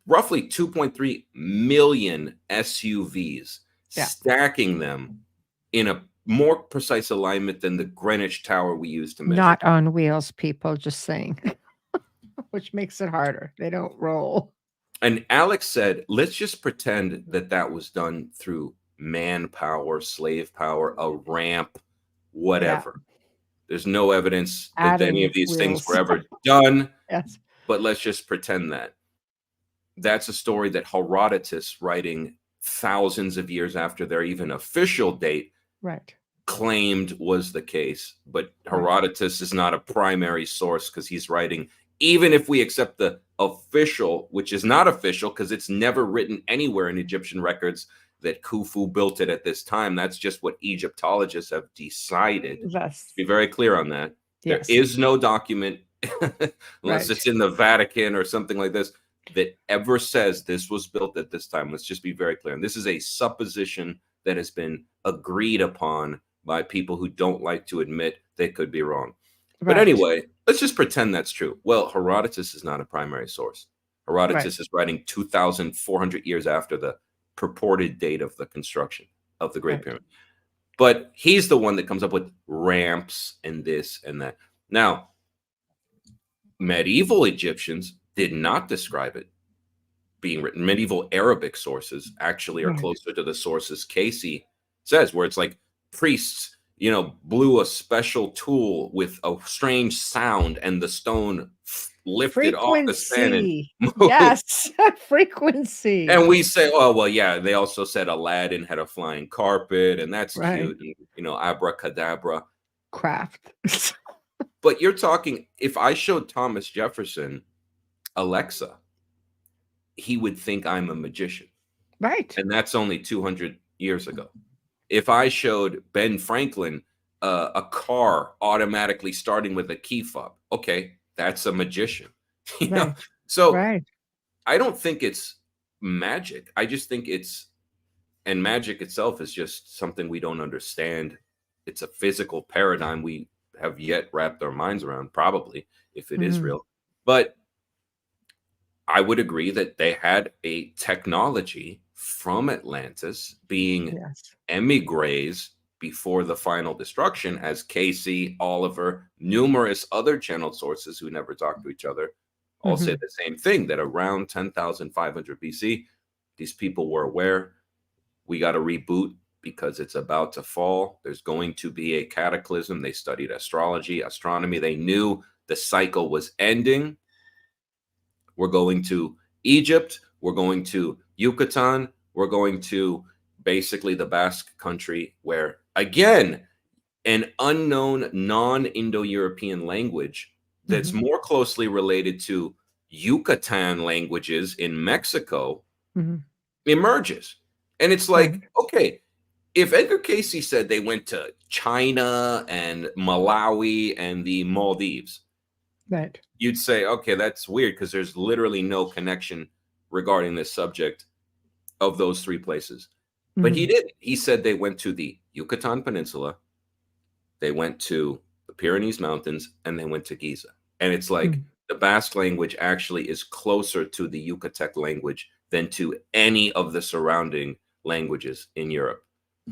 roughly 2.3 million SUVs, Yeah. stacking them in a more precise alignment than the Greenwich Tower we use to measure. Not on wheels, people, just saying, which makes it harder. They don't roll. And Alex said, let's just pretend that that was done through manpower, slave power, a ramp, whatever. There's no evidence that any of Adding these things wheels. were ever done, Yes. but let's just pretend that. That's a story that Herodotus, writing thousands of years after their even official date, Right. claimed was the case. But Right. Herodotus is not a primary source because he's writing, even if we accept the official, which is not official because it's never written anywhere in Egyptian records that Khufu built it at this time. That's just what Egyptologists have decided. Yes. Be very clear on that. Yes. There is no document, unless Right. it's in the Vatican or something like this, that ever says this was built at this time. Let's just be very clear. And this is a supposition that has been agreed upon by people who don't like to admit they could be wrong. But Right. anyway, let's just pretend that's true. Well, Herodotus is not a primary source. Herodotus Right. is writing 2,400 years after the purported date of the construction of the Great Right. Pyramid. But he's the one that comes up with ramps and this and that. Now, medieval Egyptians did not describe it being written. Medieval Arabic sources actually are Right. closer to the sources Casey says, where it's like priests, blew a special tool with a strange sound and the stone lifted off the sand and Frequency. moved. Yes. Frequency. And we say, oh, well, yeah, they also said Aladdin had a flying carpet, and that's Right. cute, and, abracadabra. Craft. But you're talking, if I showed Thomas Jefferson Alexa, he would think I'm a magician. Right. And that's only 200 years ago. If I showed Ben Franklin a car automatically starting with a key fob, okay, that's a magician. Right. So Right. I don't think it's magic. I just think and magic itself is just something we don't understand. It's a physical paradigm we have yet wrapped our minds around, probably, if it is real. But I would agree that they had a technology from Atlantis being Yes. emigres before the final destruction, as Casey, Oliver, numerous other channeled sources who never talk to each other all say the same thing, that around 10,500 BC, these people were aware, we got to reboot because it's about to fall. There's going to be a cataclysm. They studied astrology, astronomy. They knew the cycle was ending. We're going to Egypt. We're going to Yucatan. We're going to basically the Basque country, where, again, an unknown non-Indo-European language that's more closely related to Yucatan languages in Mexico emerges. And it's like, okay, if Edgar Casey said they went to China and Malawi and the Maldives, Right. you'd say, okay, that's weird because there's literally no connection regarding this subject of those three places. But he did. He said they went to the Yucatan Peninsula, they went to the Pyrenees Mountains, and they went to Giza. And it's like the Basque language actually is closer to the Yucatec language than to any of the surrounding languages in Europe.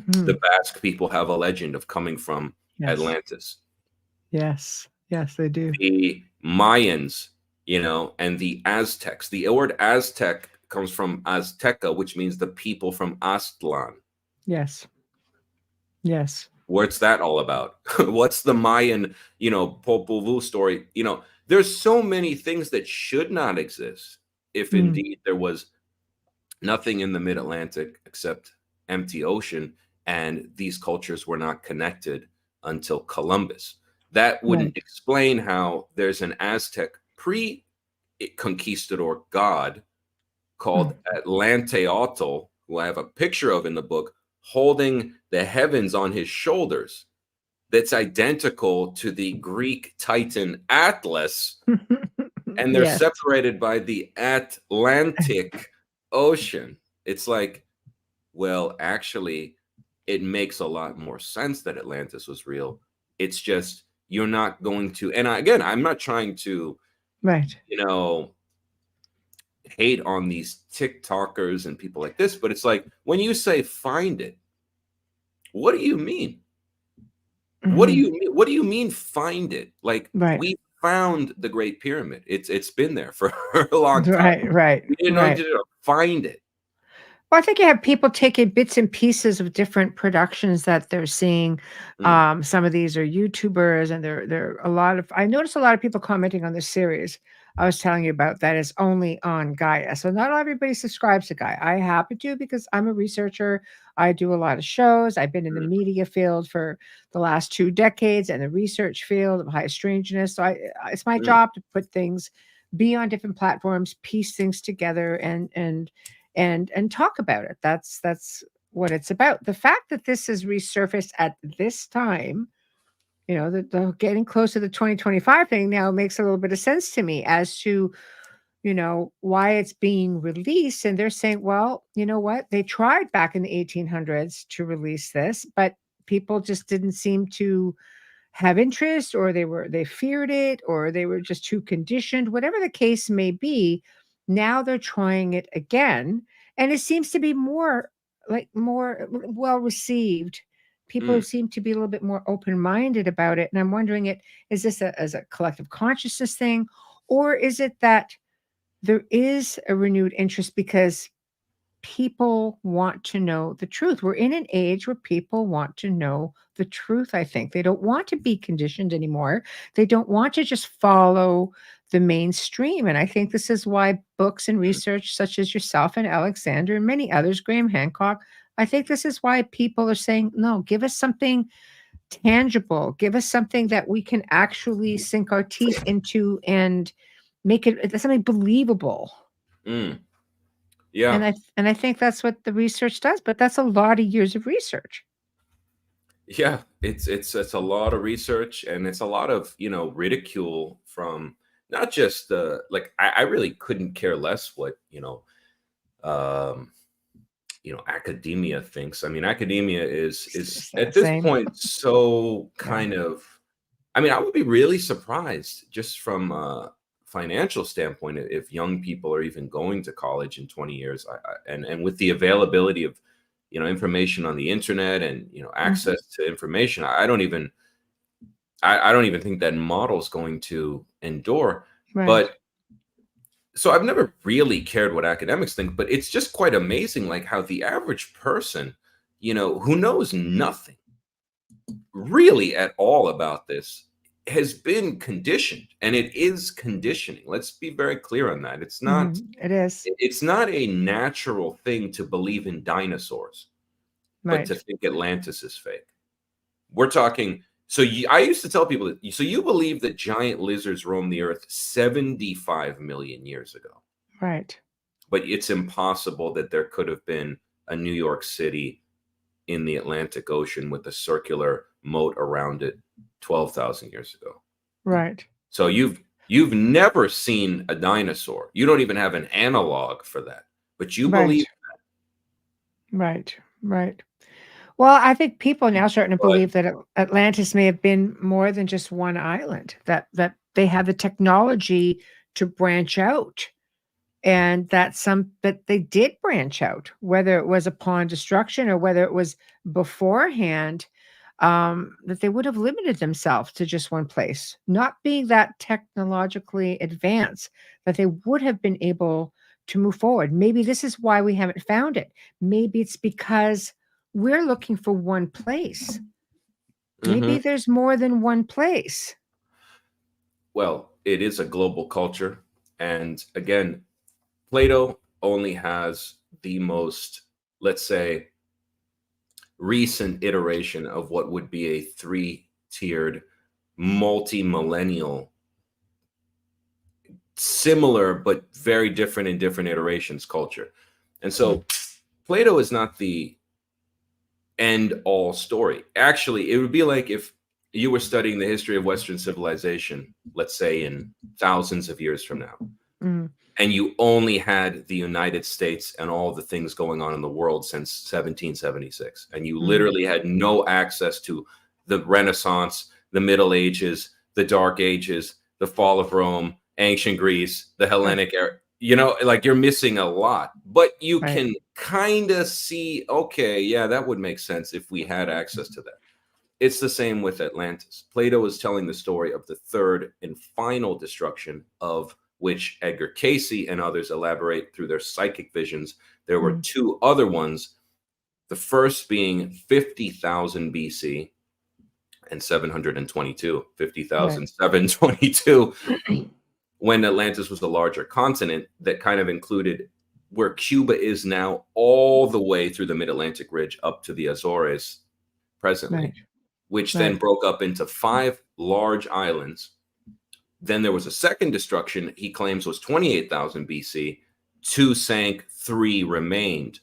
The Basque people have a legend of coming from Atlantis. Yes. Yes, they do. The Mayans, and the Aztecs. The word Aztec comes from Azteca, which means the people from Aztlan. Yes. Yes. What's that all about? What's the Mayan, Popol Vuh story? There's so many things that should not exist if indeed there was nothing in the mid-Atlantic except empty ocean, and these cultures were not connected until Columbus. That wouldn't explain how there's an Aztec pre-conquistador god called Atlanteotl, who I have a picture of in the book, holding the heavens on his shoulders, that's identical to the Greek titan Atlas, and they're separated by the Atlantic Ocean. It's like, well, actually, it makes a lot more sense that Atlantis was real. It's just, you're not going to, and again, I'm not trying to, hate on these TikTokers and people like this, but it's like, when you say find it, what do you mean? What do you mean? What do you mean find it? Like, we found the Great Pyramid. It's been there for a long time. Right. We didn't know to find it. Well, I think you have people taking bits and pieces of different productions that they're seeing. Some of these are YouTubers, and there are a lot of, I noticed a lot of people commenting on this series I was telling you about that is only on Gaia. So not everybody subscribes to Gaia. I happen to because I'm a researcher. I do a lot of shows. I've been in the media field for the last 2 decades and the research field of high strangeness. So it's my job to put things, be on different platforms, piece things together, and talk about it. That's what it's about. The fact that this is resurfaced at this time, the getting close to the 2025 thing now makes a little bit of sense to me as to why it's being released. And they're saying, well, you know what? They tried back in the 1800s to release this, but people just didn't seem to have interest, or they feared it, or they were just too conditioned, whatever the case may be. Now they're trying it again, and it seems to be more well received. People Mm, seem to be a little bit more open-minded about it, and I'm wondering, is this as a collective consciousness thing, or is it that there is a renewed interest because people want to know the truth? We're in an age where people want to know the truth, I think. They don't want to be conditioned anymore. They don't want to just follow the mainstream. And I think this is why books and mm, research, such as yourself and Alexander and many others, Graham Hancock, I think this is why people are saying, no, give us something tangible. Give us something that we can actually sink our teeth into and make it something believable. mm. And Yeah. I think that's what the research does, but that's a lot of years of research. Yeah, it's a lot of research, and it's a lot of, ridicule from not just like I really couldn't care less what, um academia thinks. I mean, academia is It's the at this same. point so Yeah. kind of, I mean, I would be really surprised just from a financial standpoint if young people are even going to college in 20 years. And with the availability of, information on the internet and, Mhm. access to information, I don't even think that model is going to endure. Right. But so I've never really cared what academics think, but it's just quite amazing, like how the average person, who knows nothing really at all about this, has been conditioned, and it is conditioning. Let's be very clear on that. It is. It's not a natural thing to believe in dinosaurs, but to Right. think Atlantis is fake. We're talking. So I used to tell people that. So you believe that giant lizards roamed the Earth 75 million years ago, Right. but it's impossible that there could have been a New York City in the Atlantic Ocean with a circular moat around it 12,000 years ago. Right. So you've never seen a dinosaur. You don't even have an analog for that. But you Right. believe. Right. Right. Well, I think people are now starting to But believe that Atlantis may have been more than just one island, that they have the technology to branch out, and that they did branch out, whether it was upon destruction or whether it was beforehand, that they would have limited themselves to just one place, not being that technologically advanced, that they would have been able to move forward. Maybe this is why we haven't found it. Maybe it's because we're looking for one place. Maybe Mhm. there's more than one place. Well, it is a global culture, and again, Plato only has the most, let's say, recent iteration of what would be a three-tiered, multi-millennial, similar but very different in different iterations culture. And Mm. so Plato is not the end all story. Actually, it would be like if you were studying the history of Western civilization, let's say in thousands of years from now, Mm. and you only had the United States and all the things going on in the world since 1776, and you Mm. literally had no access to the Renaissance, the Middle Ages, the Dark Ages, the fall of Rome, ancient Greece, the Right. Hellenic era. Like you're missing a lot, but you Right. can kind of see, okay, yeah, that would make sense if we had access to that. It's the same with Atlantis. Plato is telling the story of the third and final destruction, of which Edgar Casey and others elaborate through their psychic visions. There were Mm. two other ones, the first being 50,000 BC and 722, Right. 50,722, when Atlantis was a larger continent that kind of included where Cuba is now, all the way through the Mid-Atlantic Ridge up to the Azores presently, Right. which then Right. broke up into 5 large islands. Then there was a second destruction he claims was 28,000 BC. 2 sank, 3 remained,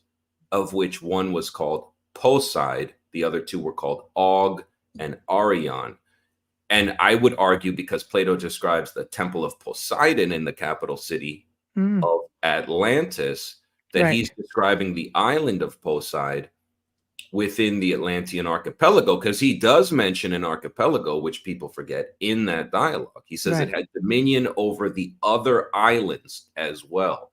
of which one was called Poseid. The other 2 were called Og and Arion. And I would argue, because Plato describes the temple of Poseidon in the capital city Mm, of Atlantis, that right. he's describing the island of Poseid within the Atlantean archipelago, because he does mention an archipelago, which people forget in that dialogue. He says it Right. had dominion over the other islands as well.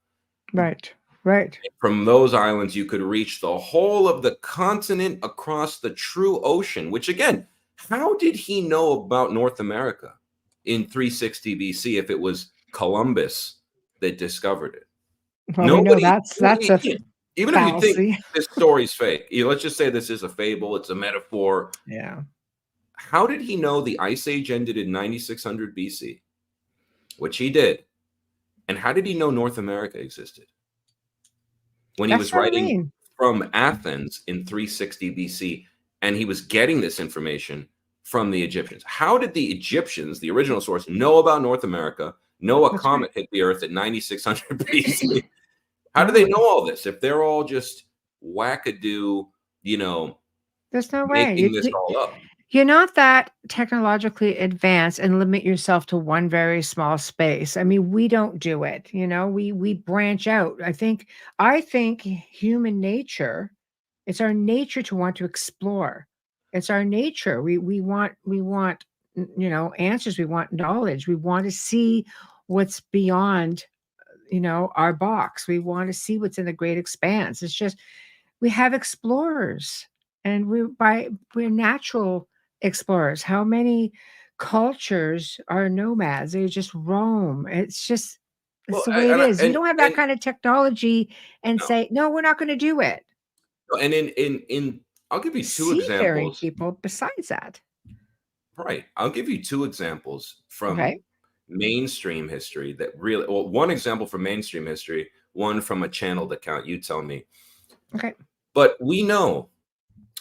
Right. Right. From those islands, you could reach the whole of the continent across the true ocean, which again, how did he know about North America in 360 BC if it was Columbus that discovered it? Well, we know Nobody, that's a even if you think fallacy. this story's fake, let's just say this is a fable, it's a metaphor. Yeah. How did he know the Ice Age ended in 9600 BC, which he did? And how did he know North America existed when he That's was what I writing mean. from Athens in 360 BC, and he was getting this information from the Egyptians? How did the Egyptians, the original source, know about North America, know a That's comet right. hit the Earth at 9600 BC? How do No they way. know all this if they're all just wackadoo, you know, There's no way. making this all up? You're not that technologically advanced and limit yourself to one very small space. I mean, we don't do it. We branch out. I think human nature, it's our nature to want to explore. It's our nature. We want answers. We want knowledge. We want to see what's beyond our box. We want to see what's in the great expanse. It's just we have explorers, and we're natural explorers. How many cultures are nomads? They just roam. It's Well, the way it is. You don't have that and kind of technology and no, say, no, we're not going to do it. and in I'll give you two Seafaring examples. people besides that. Right. I'll give you two examples from Okay. mainstream history that really, well, one example from mainstream history, one from a channeled account. You tell me. Okay. But we know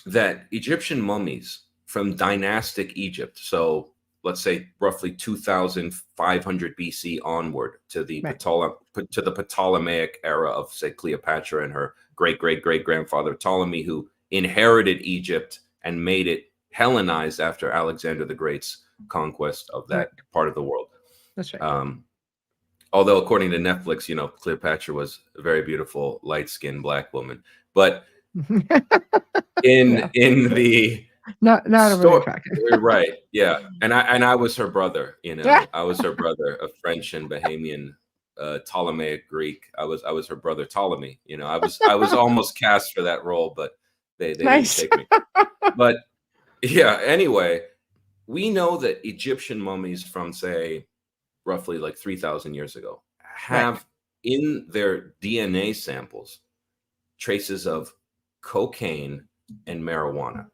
that Egyptian mummies from dynastic Egypt, so let's say roughly 2500 BC onward to the Right. Ptolemaic era of, say, Cleopatra and her great great great grandfather Ptolemy, who inherited Egypt and made it Hellenized after Alexander the Great's conquest of Right. that part of the world. That's right. Although according to Netflix, Cleopatra was a very beautiful light-skinned black woman, but in Yeah. the Not overly story, attractive. right? Yeah, and I was her brother. I was her brother, a French and Bahamian, Ptolemaic Greek. I was her brother Ptolemy. I was almost cast for that role, but they didn't Nice. take me. But yeah, anyway, we know that Egyptian mummies from, say, roughly like 3,000 years ago Right. have in their DNA samples traces of cocaine and marijuana.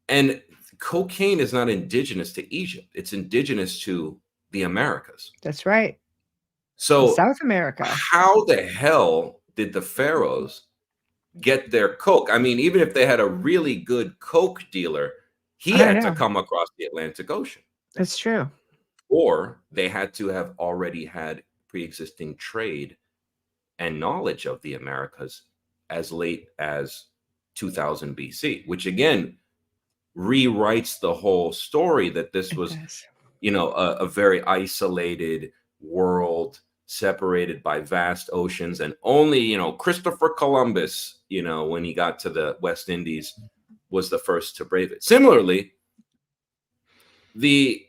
And cocaine is not indigenous to Egypt. It's indigenous to the Americas. That's right. In So South America. how the hell did the pharaohs get their coke? I mean, even if they had a really good coke dealer, he I had to know. come across the Atlantic Ocean, It's true. or they had to have already had pre-existing trade and knowledge of the Americas as late as 2000 BC, which again rewrites the whole story that this It was, does. a very isolated world separated by vast oceans, and only, Christopher Columbus, when he got to the West Indies, was the first to brave it. Similarly, the,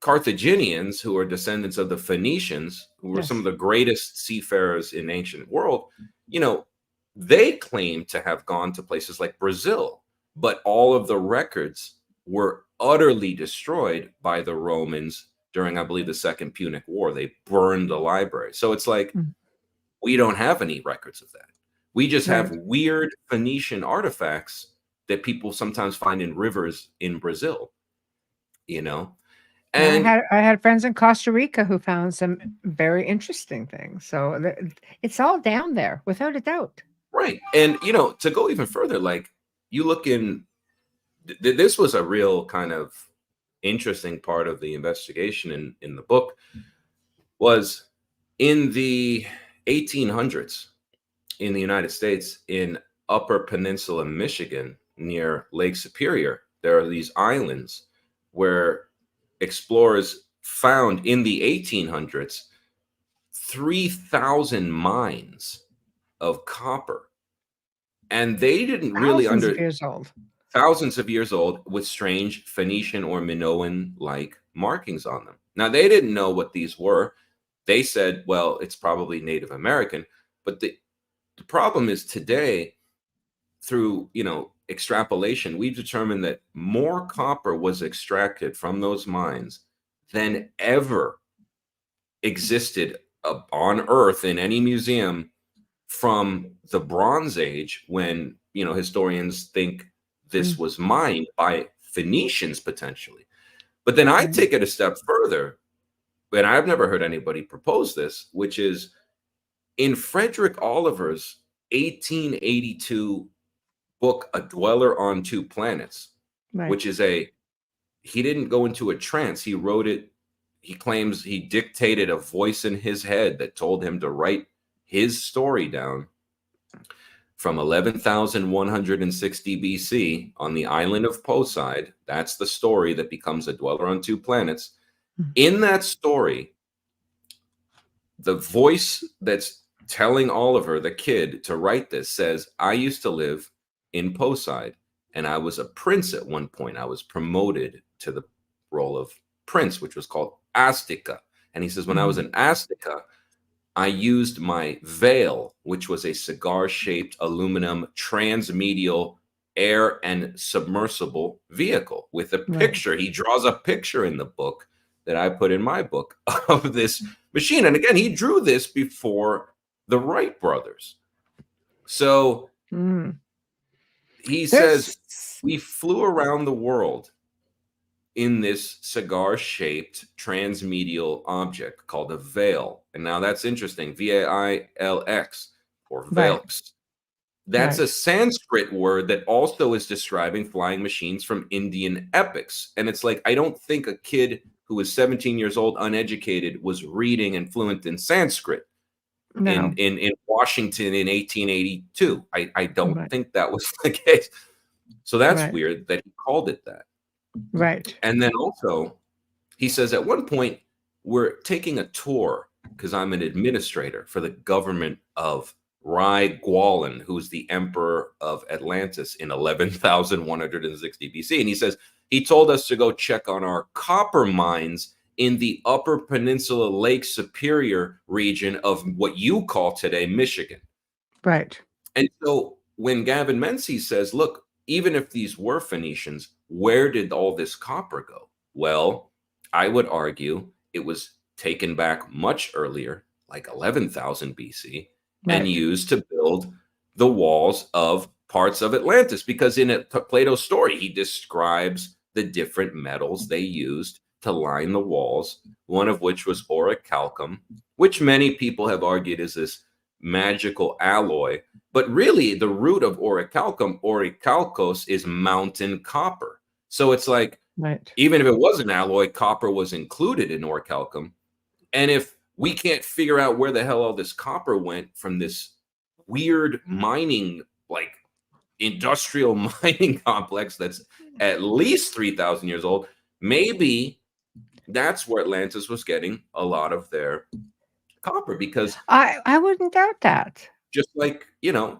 Carthaginians, who are descendants of the Phoenicians, who were some of Yes. the greatest seafarers in ancient world, they claim to have gone to places like Brazil, but all of the records were utterly destroyed by the Romans during, I believe, the Second Punic War. They burned the library. So it's like, Mm. we don't have any records of that. We just have Right. weird Phoenician artifacts that people sometimes find in rivers in Brazil, Yeah, and I had friends in Costa Rica who found some very interesting things. So it's all down there, without a doubt. right. And, to go even further, like, you look in, this was a real kind of interesting part of the investigation in the book, was in the 1800s in the United States, in Upper Peninsula, Michigan, near Lake Superior, there are these islands where explorers found in the 1800s 3,000 mines of copper. And they didn't really Thousands of years old. thousands of years old with strange Phoenician or Minoan-like markings on them. Now, they didn't know what these were. They said, well, it's probably Native American. But the problem is today, through, extrapolation, we've determined that more copper was extracted from those mines than ever existed on Earth in any museum from the Bronze Age, when, historians think this was mined by Phoenicians potentially. But then I take it a step further, and I've never heard anybody propose this, which is in Frederick Oliver's 1882 book, A Dweller on Two Planets, which is he didn't go into a trance. He wrote it. He claims he dictated a voice in his head that told him to write his story down from 11,160 BC on the island of Poseid. That's the story that becomes A Dweller on Two Planets. In that story, the voice that's telling Oliver, the kid, to write this says, I used to live in Poseid, and I was a prince at one point. I was promoted to the role of prince, which was called Astica. And he says, when I was in Astica, I used my veil, which was a cigar-shaped aluminum transmedial air and submersible vehicle, with a picture. He draws a picture in the book that I put in my book of this machine. And again, he drew this before the Wright brothers. So he says, we flew around the world in this cigar-shaped transmedial object called a veil. And now that's interesting, Vailx, or Wilkes. That's a Sanskrit word that also is describing flying machines from Indian epics. And it's like, I don't think a kid who was 17 years old, uneducated, was reading and fluent in Sanskrit in Washington in 1882. I don't think that was the case. So that's weird that he called it that. Right. And then also, he says at one point, we're taking a tour because I'm an administrator for the government of Rai Gwalin, who's the emperor of Atlantis in 11,160 BC. And he says, he told us to go check on our copper mines in the Upper Peninsula Lake Superior region of what you call today Michigan. Right. And so when Gavin Menzies says, look, even if these were Phoenicians, where did all this copper go? Well, I would argue it was taken back much earlier, like 11,000 BC, and used to build the walls of parts of Atlantis. Because in Plato's story, he describes the different metals they used to line the walls, one of which was orichalcum, which many people have argued is this magical alloy. But really, the root of orichalcum, orichalcos, is mountain copper. So it's like, even if it was an alloy, copper was included in orichalcum. And if we can't figure out where the hell all this copper went from this weird mining, like industrial mining complex that's at least 3,000 years old, maybe that's where Atlantis was getting a lot of their copper. Because I wouldn't doubt that. Just like,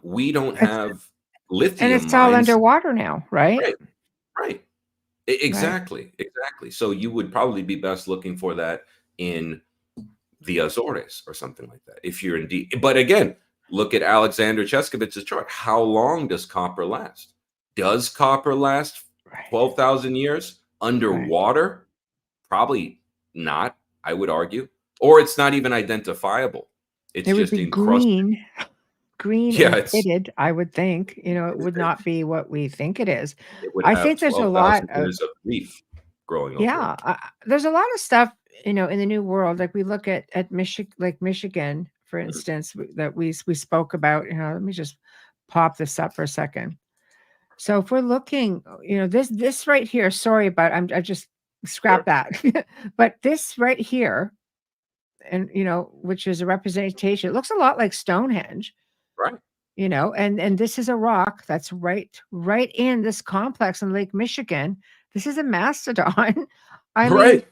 we don't have lithium and it's all mines. Underwater now, right? Right. Exactly. So you would probably be best looking for that in the Azores or something like that, if you're indeed. But again, look at Alexander Cheskovich's chart. How long does copper last? Does copper last 12,000 years underwater? Probably not, I would argue. Or it's not even identifiable. It's it would just be encrusted. Green and pitted, I would think. It would not be what we think it is. I think there's a lot of reef growing over. Yeah, there's a lot of stuff, in the New World. Like we look at Michigan, for instance, that we spoke about. Let me just pop this up for a second. So if we're looking, this right here. Sorry, but I just scrap that. But this right here, and which is a representation. It looks a lot like Stonehenge. Right. And this is a rock that's right in this complex in Lake Michigan. This is a mastodon. I mean,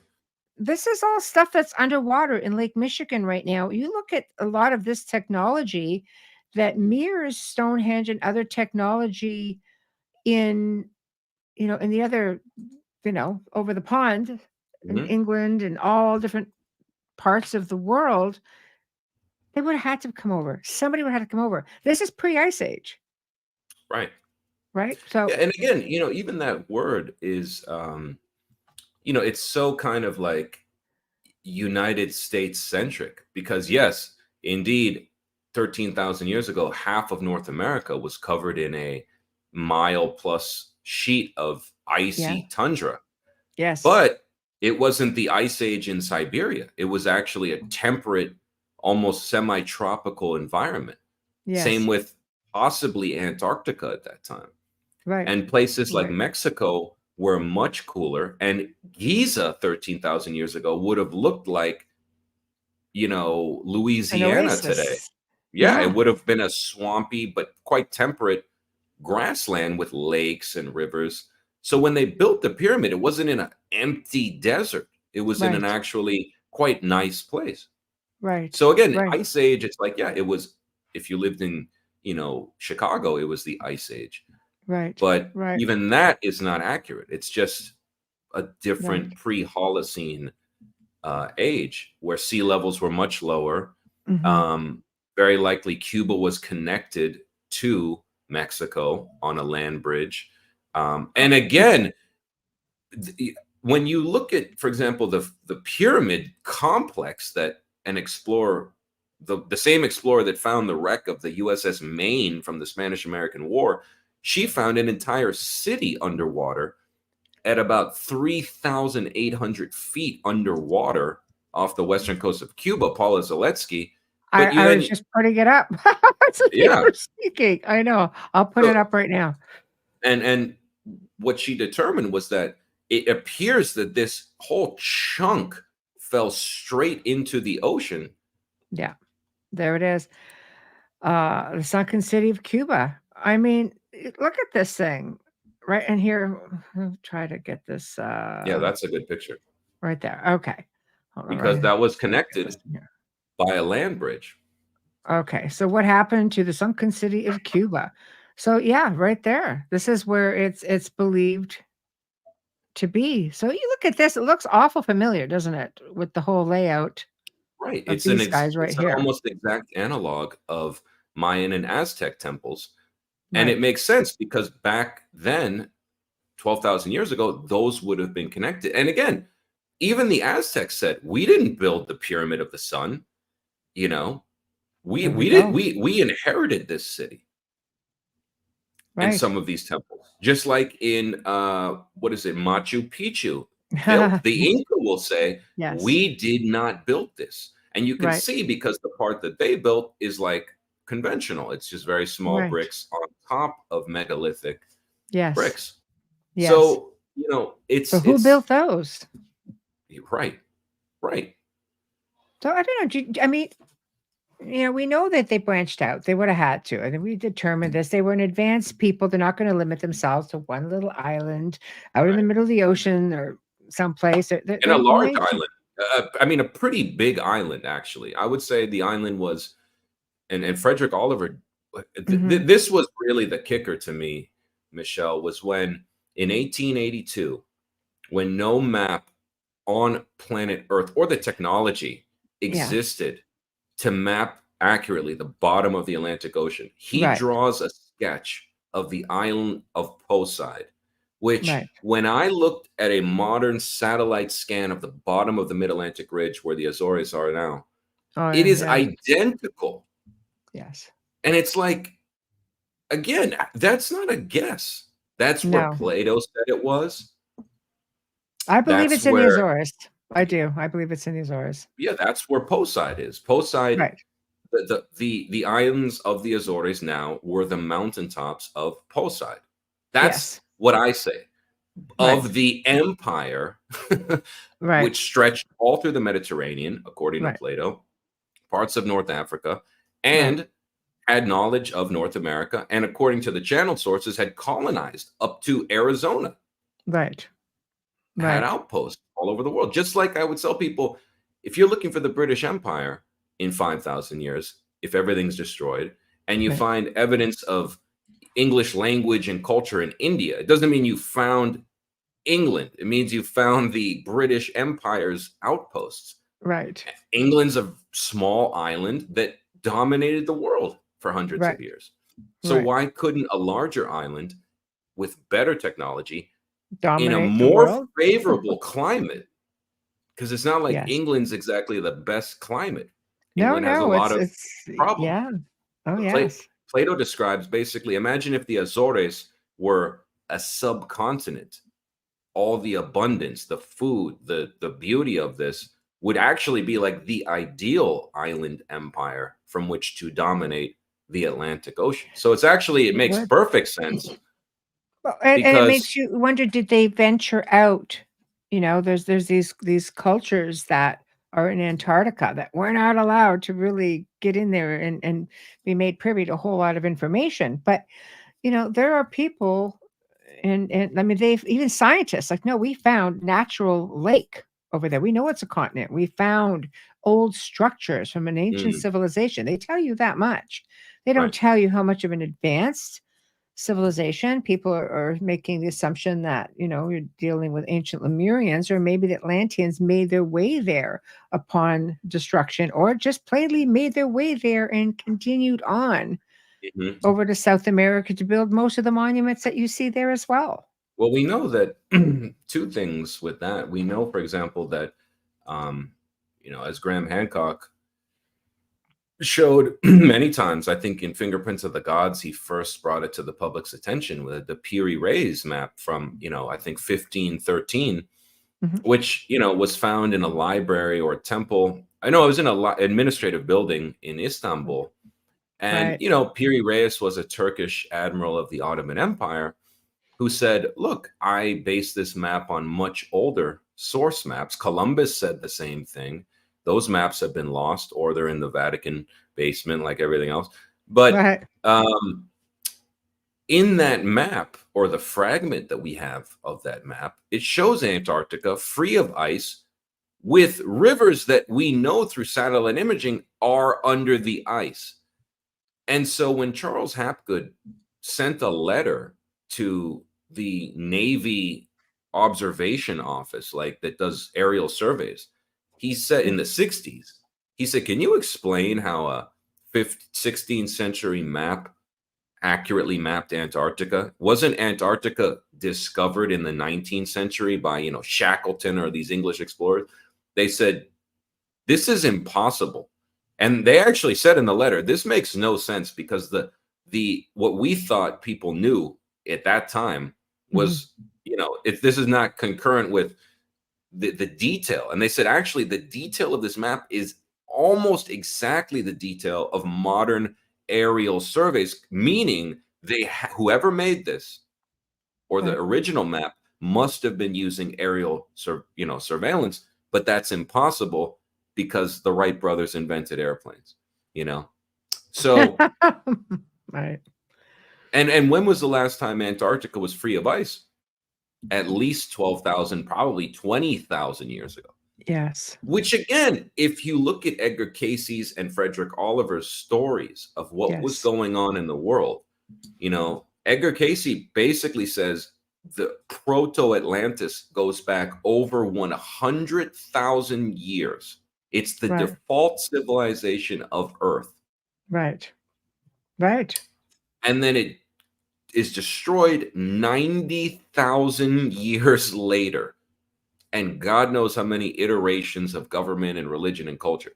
this is all stuff that's underwater in Lake Michigan right now. You look at a lot of this technology that mirrors Stonehenge and other technology in, in the other, over the pond in Mhm. England and all different parts of the world. They would have had to come over. Somebody would have had to come over. This is pre-Ice Age, Right. right? Yeah, So, and again, even that word is, it's so kind of like United States centric because yes, indeed, 13,000 years ago, half of North America was covered in a mile plus sheet of yeah, icy tundra. yes, But it wasn't the ice age in Siberia. It was actually a temperate, almost semi-tropical environment. Same yes, with possibly Antarctica at that time. right, And places like right. Mexico were much cooler. And Giza 13,000 years ago would have looked like, An Louisiana today. oasis. Yeah, it Yeah, would have been a swampy but quite temperate grassland with lakes and rivers. So when they built the pyramid, it wasn't in an empty desert. It was in an right, actually quite nice place. right, So again, right, Ice Age, it's like, yeah, it was, if you lived in, Chicago, it was the Ice Age. right, But right, even that is not accurate. It's just a right. different pre-Holocene age where sea levels were much lower. Hmm. Um, Very likely Cuba was connected to Mexico on a land bridge. And again, when you look at, for example, the pyramid complex that an explorer, the same explorer that found the wreck of the USS Maine from the Spanish-American War, she found an entire city underwater at about 3,800 feet underwater off the western coast of Cuba, Paula Zaletsky. But you I was then, just putting it up. So you yeah. were speaking. I know. I'll put it So, up right now. and what she determined was that it appears that this whole chunk fell straight into the ocean. Yeah, there it is. The sunken city of Cuba. I mean, look at this thing. Right in here. I'll try to get this Yeah, that's a good picture right there. Okay. Hold on, because right. that was Get this connected in here. by a land bridge. Okay. So what happened to the sunken city of Cuba? So yeah, right there. This is where it's believed to be. So you look at this, it looks awful familiar, doesn't it? With the whole layout Right. of these guys right It's an here. almost exact analog of Mayan and Aztec temples. And it Right. makes sense because back then, 12,000 years ago, those would have been connected. And again, even the Aztecs said, we didn't build the pyramid of the sun. You know, we There we we did go. we inherited this city and Right. some of these temples, just like in what is it, Machu Picchu built. The Inca will say, Yes. we did not build this. And you can Right. see because the part that they built is like conventional. It's just very small Right. bricks on top of megalithic Yes. bricks. Yes. So, So who it's built those? right, right. So I don't know. I mean, we know that they branched out. They would have had to. And we determined this. They were an advanced people. They're not going to limit themselves to one little island out in the Right. middle of the ocean or someplace. And a They're large made to. island. I mean, a pretty big island, actually. I would say the island was, and Frederick Oliver, Mhm. this was really the kicker to me, Michelle, was when in 1882, when no map on planet Earth or the technology Yeah. existed to map accurately the bottom of the Atlantic Ocean, he Right. draws a sketch of the island of Poseid, which Right. when I looked at a modern satellite scan of the bottom of the Mid-Atlantic Ridge where the Azores are now, Oh, it is yeah. identical. Yes. And it's like, again, that's not a guess. That's where No. Plato said it was. I believe That's it's in the where, Azores. I do. I believe it's in the Azores. yeah, that's where Poseid is. Poseid, Right. the islands of the Azores now were the mountaintops of Poseid. That's Yes. what I say. Right. Of the empire, Right. which stretched all through the Mediterranean, according to Right. Plato, parts of North Africa, Right. and had knowledge of North America, and according to the channel sources, had colonized up to Arizona, Right. had Right. outposts all over the world. Just like I would tell people, if you're looking for the British Empire in 5,000 years, if everything's destroyed, and you Right. find evidence of English language and culture in India, it doesn't mean you found England. It means you found the British Empire's outposts. Right. England's a small island that dominated the world for hundreds Right. of years. So Right. why couldn't a larger island with better technology in a Dominate the more world. favorable climate? Because it's not like Yes. England's exactly the best climate. No, England has a no, lot of it's problems. yeah. Oh, Pla- yes. Plato describes basically, imagine if the Azores were a subcontinent. All the abundance, the food, the beauty of this would actually be like the ideal island empire from which to dominate the Atlantic Ocean. So it's actually, it makes Would. perfect sense Well, and it makes because you wonder, did they venture out? There's these cultures that are in Antarctica that we're not allowed to really get in there and be made privy to a whole lot of information. But there are people, and I mean, they've even scientists like, no, we found natural lake over there. We know it's a continent. We found old structures from an ancient Mm, civilization. They tell you that much. They don't right. tell you how much of an advanced civilization. People are making the assumption that, you're dealing with ancient Lemurians, or maybe the Atlanteans made their way there upon destruction, or just plainly made their way there and continued on Mhm. over to South America to build most of the monuments that you see there as well. Well, we know that two things with that. We know, for example, that um, as Graham Hancock showed many times, I think in Fingerprints of the Gods, he first brought it to the public's attention with the Piri Reis map from, I think 1513, Mhm. which, was found in a library or a temple. I know it was in a administrative building in Istanbul. And, Right. Piri Reis was a Turkish admiral of the Ottoman Empire who said, look, I based this map on much older source maps. Columbus said the same thing. Those maps have been lost, or they're in the Vatican basement like everything else. But Right. in that map, or the fragment that we have of that map, it shows Antarctica free of ice with rivers that we know through satellite imaging are under the ice. And so when Charles Hapgood sent a letter to the Navy observation office, like that does aerial surveys, he said in the 60s, he said, can you explain how a 16th century map accurately mapped Antarctica? Wasn't Antarctica discovered in the 19th century by, Shackleton or these English explorers? They said, this is impossible. And they actually said in the letter, this makes no sense, because the what we thought people knew at that time was, this is not concurrent with the detail. And they said, actually, the detail of this map is almost exactly the detail of modern aerial surveys, meaning whoever made this, or the Right. original map, must have been using aerial surveillance, but that's impossible because the Wright brothers invented airplanes, So, Right. and when was the last time Antarctica was free of ice? At least 12,000, probably 20,000 years ago. Yes. Which, again, if you look at Edgar Cayce's and Frederick Oliver's stories of what was Yes. going on in the world, Edgar Cayce basically says the proto-Atlantis goes back over 100,000 years. It's the Right. default civilization of Earth. Right. Right. And then it is destroyed 90,000 years later. And God knows how many iterations of government and religion and culture.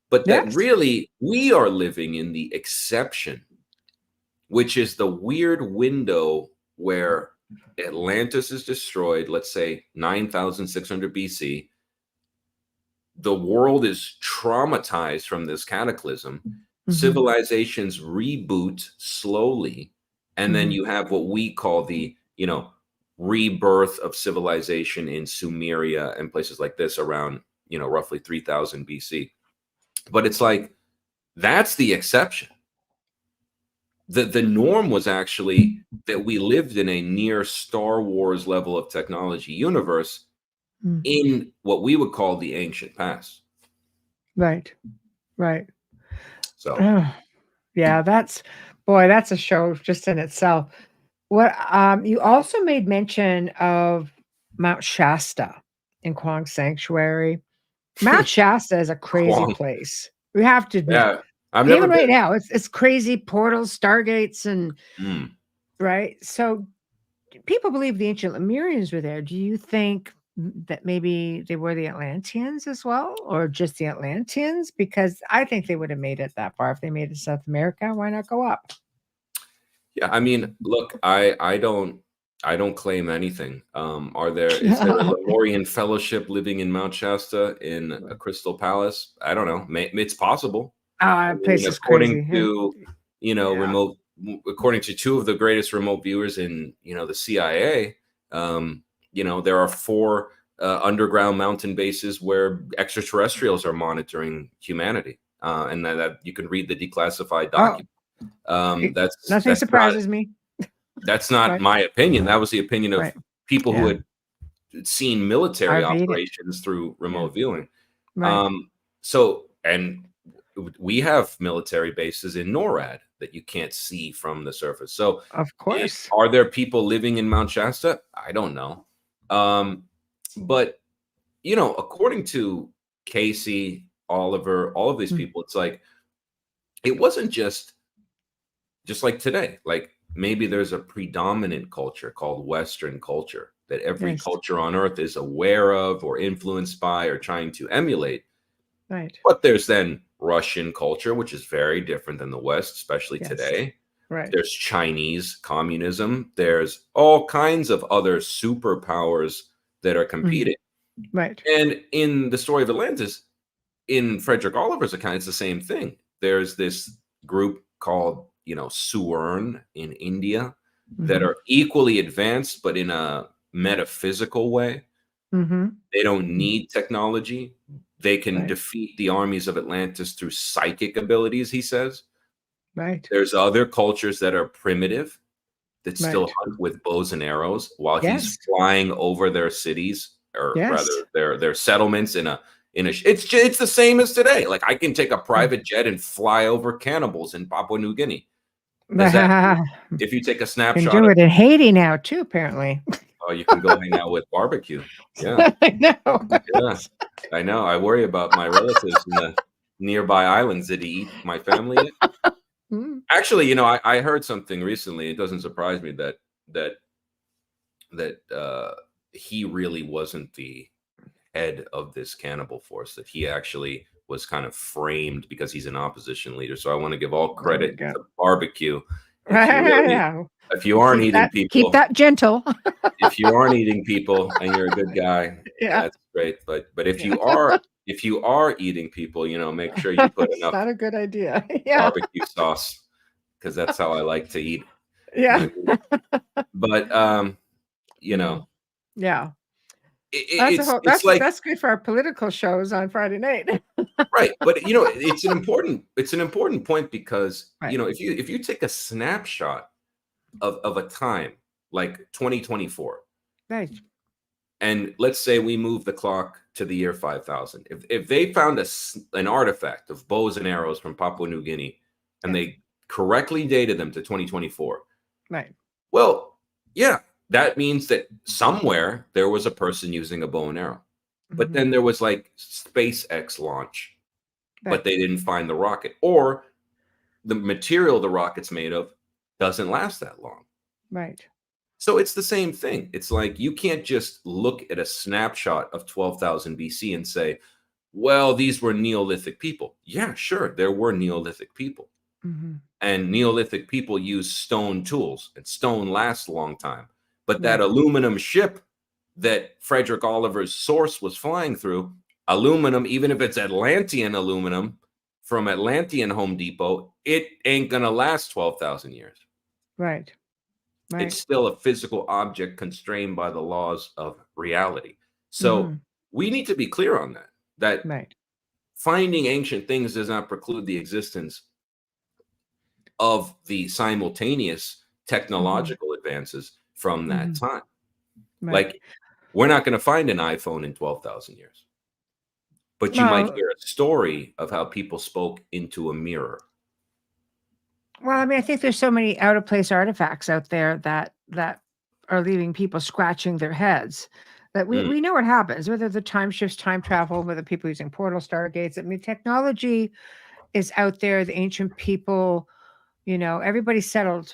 But that Yes. really, we are living in the exception, which is the weird window where Atlantis is destroyed, let's say 9,600 BC. The world is traumatized from this cataclysm. Mhm. Civilizations reboot slowly. And then you have what we call the, rebirth of civilization in Sumeria and places like this around, roughly 3000 BC. But it's like, that's the exception. The norm was actually that we lived in a near Star Wars level of technology universe, in what we would call the ancient past. Right. Right. So Oh, yeah, that's a show just in itself. What you also made mention of Mount Shasta in Kwong Sanctuary. Mount Shasta is a crazy Kwong. place. We have to admit. Yeah, I've never Even right been. now, it's crazy portals, stargates, and Mm. right. So people believe the ancient Lemurians were there. Do you think that maybe they were the Atlanteans as well, or just the Atlanteans? Because I think they would have made it that far if they made it to South America. Why not go up? Yeah, I mean, look, I don't claim anything. Is there a Lemurian fellowship living in Mount Shasta in a Crystal Palace? I don't know. It's possible. I That place mean, is crazy. Yeah. according to two of the greatest remote viewers in the CIA, there are 4 underground mountain bases where extraterrestrials are monitoring humanity, and that you can read the declassified Oh, document. nothing surprises me. That's not Right. my opinion. That was the opinion of Right. people who Yeah. had seen military I've made it. operations through remote viewing. Right. And we have military bases in NORAD that you can't see from the surface. So, Of course. are there people living in Mount Shasta? I don't know. But according to Casey, Oliver, all of these people, it's like it wasn't just like today. Like maybe there's a predominant culture called Western culture that every Yes. culture on Earth is aware of or influenced by or trying to emulate. Right. But there's then Russian culture, which is very different than the West, especially Yes. today. Right. There's Chinese communism. There's all kinds of other superpowers that are competing. Right. And in the story of Atlantis, in Frederick Oliver's account, it's the same thing. There's this group called, Suern in India that are equally advanced, but in a metaphysical way. They don't need technology. They can Right. defeat the armies of Atlantis through psychic abilities, he says. Right. There's other cultures that are primitive that still Right. hunt with bows and arrows while Yes. he's flying over their cities, or Yes. rather their settlements it's the same as today. Like I can take a private jet and fly over cannibals in Papua New Guinea. If you take a Can snapshot do of, it in Haiti now too, apparently. you can go hang out with barbecue. Yeah. I know. Yeah, I know. I worry about my relatives in the nearby islands. Did he eat my family yet? Mm. Actually, I heard something recently. It doesn't surprise me that he really wasn't the head of this cannibal force. That he actually was kind of framed because he's an opposition leader. So I want to give all credit to barbecue. If you aren't eating people, keep that gentle. if you aren't eating people and you're a good guy, Yeah. that's great. But if you are eating people, make sure you put It's enough not a good idea. Yeah. barbecue sauce, because that's how I like to eat. Yeah. But Yeah. it's like, that's good for our political shows on Friday night. right. But it's an important point, because Right. if you take a snapshot of a time like 2024, Right. and let's say we move the clock to the year 5000, if they found an artifact of bows and arrows from Papua New Guinea and they correctly dated them to 2024, Right. well, yeah, that means that somewhere there was a person using a bow and arrow. But then there was like SpaceX launch, but they didn't find the rocket, or the material the rocket's made of doesn't last that long. Right. So it's the same thing. It's like you can't just look at a snapshot of 12,000 BC and say, well, these were Neolithic people. Yeah, sure, there were Neolithic people. And Neolithic people use stone tools, and stone lasts a long time. But that aluminum ship that Frederick Oliver's source was flying through, aluminum, even if it's Atlantean aluminum from Atlantean Home Depot, it ain't going to last 12,000 years. Right. It's still a physical object constrained by the laws of reality. So we need to be clear on that finding ancient things does not preclude the existence of the simultaneous technological advances from that time. Like We're not going to find an iPhone in 12,000 years. But you might Well, hear a story of how people spoke into a mirror. well, I mean, I think there's so many out of place artifacts out there that are leaving people scratching their heads. That Mm, we know what happens, whether the time shifts, time travel, whether people using portal stargates. I mean, technology is out there. The ancient people, everybody settled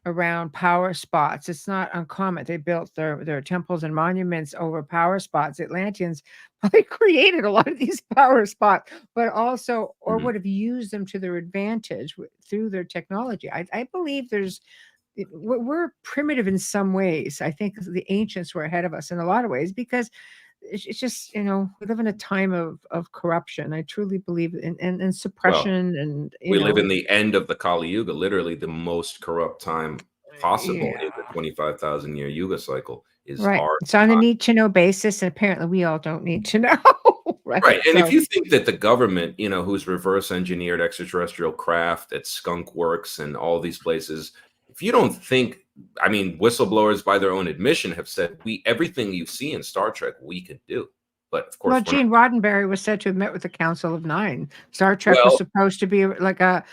around power spots. It's not uncommon. They built their temples and monuments over power spots. Atlanteans probably created a lot of these power spots, but also, or mhm. would have used them to their advantage through their technology. I believe we're primitive in some ways. I think the ancients were ahead of us in a lot of ways because it's just, we live in a time of corruption. I truly believe in Well, suppression and, we live in the end of the Kali Yuga, literally the most corrupt time possible in the yeah. 25,000-year Yuga cycle is Right. our It's on a time. need to know basis, and apparently we all don't need to know. Right. Right. And if So, you think that the government, who's reverse engineered extraterrestrial craft at Skunk Works and all these places, if you don't think, I mean, whistleblowers by their own admission have said, everything you see in Star Trek, we can do. But of well, course, we're not. Gene Roddenberry was said to have met with the Council of Nine. Star Trek was Well, supposed to be like a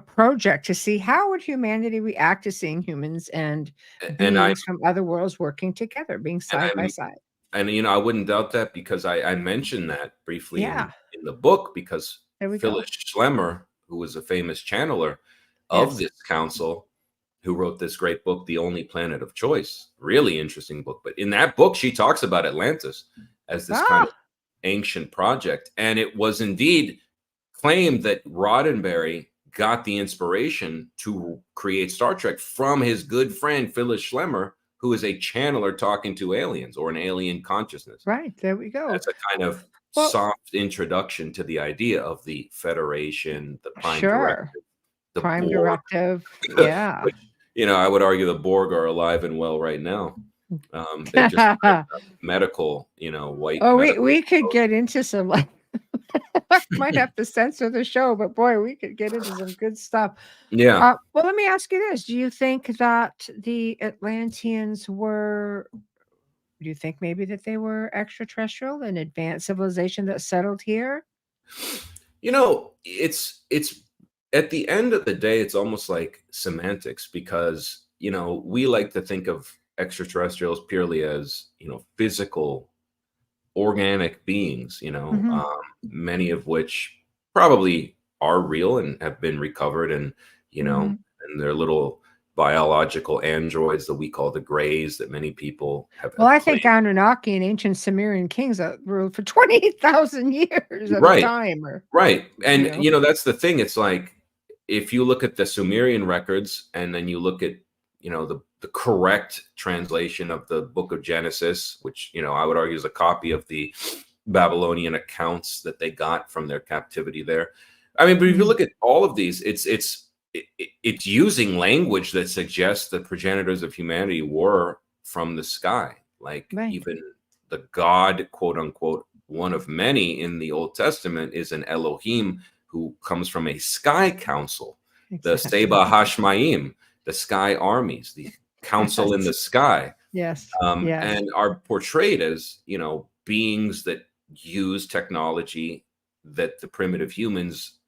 project to see how would humanity react to seeing humans and and I beings from other worlds working together, being and side by I'm side. and I wouldn't doubt that because I mentioned that briefly Yeah, in the book because there we Phyllis go. Schlemmer, who was a famous channeler of Yes. this council, who wrote this great book, The Only Planet of Choice, really interesting book. But in that book, she talks about Atlantis as this kind of Ah, ancient project, and it was indeed claimed that Roddenberry got the inspiration to create Star Trek from his good friend Phyllis Schlemmer, who is a channeler talking to aliens or an alien consciousness. right. There we go. That's a kind of Well, soft introduction to the idea of the Federation, the Prime sure. Directive, the Prime Borg, directive. Yeah. which I would argue the Borg are alive and well right now. They just medical, white Oh, we medical. we could get into some like might have to censor the show, but boy, we could get into some good stuff. Yeah. Well, let me ask you this. Do you think that the Atlanteans were do you think maybe that they were extraterrestrial, an advanced civilization that settled here? It's at the end of the day, it's almost like semantics because, we like to think of extraterrestrials purely as, physical, organic beings, Mhm, many of which probably are real and have been recovered mhm. and they're little biological androids that we call the grays that many people Well, have I think claimed. Anunnaki and ancient Sumerian kings that ruled for 28,000 years at a Right. time or, Right. you And know. that's the thing. It's like if you look at the Sumerian records and then you look at, the correct translation of the book of Genesis, which, I would argue is a copy of the Babylonian accounts that they got from their captivity there. I mean, but if you Mhm. look at all of these, it's using language that suggests the progenitors of humanity were from the sky. Like Right. even the God, quote unquote, one of many in the Old Testament is an Elohim who comes from a sky council, the Exactly. Seba Hashmaim, the sky armies, the council in Yes. the sky, Yes. Yes. and are portrayed as, beings that use technology that the primitive humans,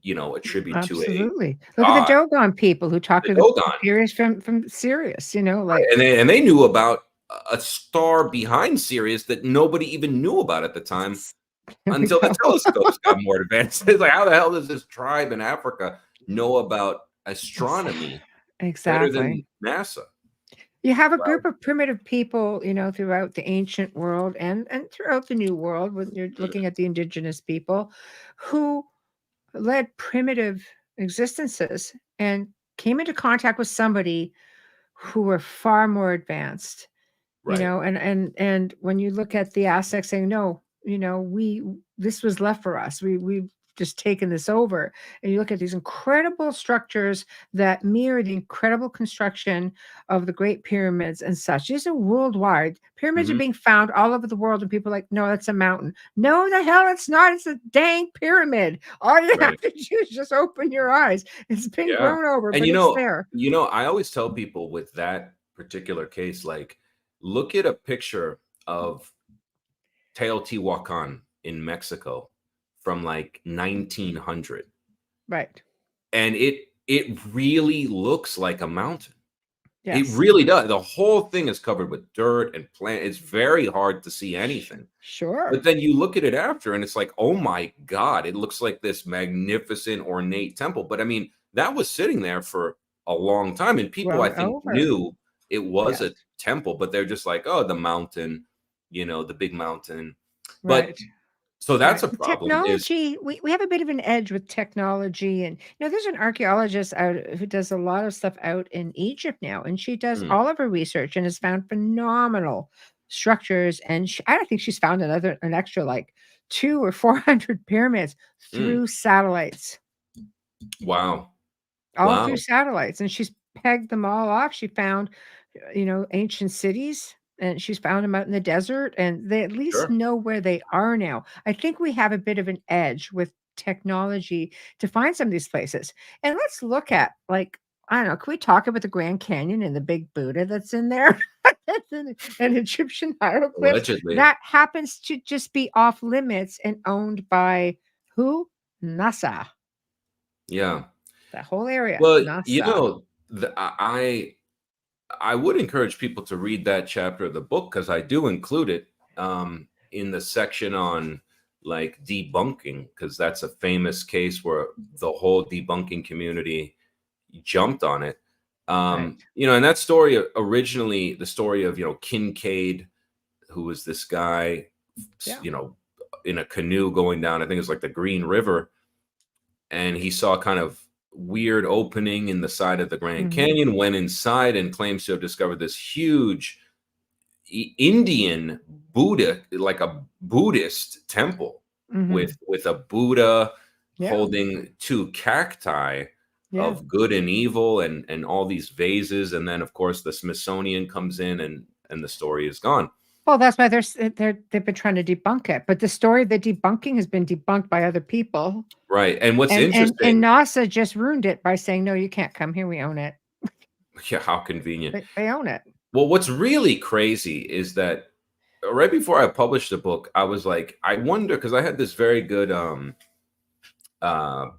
attribute to a Absolutely. Look at the god, Dogon people who talked the to the Dogon. Sirius from Sirius, like And they knew about a star behind Sirius that nobody even knew about at the time there we until the go. telescopes got more advanced. It's like, how the hell does this tribe in Africa know about Exa astronomy better than exactly. NASA? You have a Well, group of primitive people, throughout the ancient world and throughout the new world when you're mm, looking at the indigenous people who led primitive existences and came into contact with somebody who were far more advanced. right. And when you look at the aspect saying, no, we this was left for us. We've just taken this over. And you look at these incredible structures that mirror the incredible construction of the Great Pyramids and such. These are worldwide. Pyramids are Mhm. being found all over the world, and people are like, no, that's a mountain. No, the hell it's not. It's a dang pyramid. All you have Right. to do is just open your eyes. It's been Yeah. grown over, And but it's there. I always tell people with that particular case, like, look at a picture of Teotihuacan in Mexico from like 1900. Right. And it really looks like a mountain. It Yes. really does. The whole thing is covered with dirt and plant. It's very hard to see anything. Sure. But then you look at it after and it's like, oh my God, it looks like this magnificent, ornate temple. But I mean, that was sitting there for a long time. And people, I Grown think, over. knew it was Yes. a temple, but they're just like, oh, the mountain, the big mountain. But Right. so that's a The problem is, technology, we have a bit of an edge with technology. And, there's an archaeologist out who does a lot of stuff out in Egypt now, and she does mm, all of her research and has found phenomenal structures. And I don't think she's found an extra like 200 or 400 pyramids mm, through satellites, wow. all through Wow. satellites. And she's pegged them all off. She found, ancient cities, and she's found them out in the desert, and they at least Sure. know where they are now. I think we have a bit of an edge with technology to find some of these places. And let's look at, like, I don't know, can we talk about the Grand Canyon and the big Buddha that's in there? That's an Egyptian hieroglyphs Allegedly. that happens to just be off limits and owned by who? NASA. Yeah. That whole area, Well, NASA. I would encourage people to read that chapter of the book because I do include it in the section on like debunking, because that's a famous case where the whole debunking community jumped on it. Right. And that story originally, the story of Kincaid, who was this guy, Yeah. in a canoe going down, I think it was like the Green River, and he saw kind of weird opening in the side of the Grand Mhm. Canyon, went inside and claims to have discovered this huge Indian Buddha, like a Buddhist temple Mhm. with a Buddha Yeah. holding two cacti Yeah. of good and evil and all these vases. And then of course the Smithsonian comes in and the story is gone. Well, that's why they've been trying to debunk it, but the story of the debunking has been debunked by other people, Right. And what's and interesting, NASA just ruined it by saying, "No, you can't come here, we own it." yeah, how convenient. They own it. Well, what's really crazy is that right before I published the book, I was like, I wonder, because I had this very good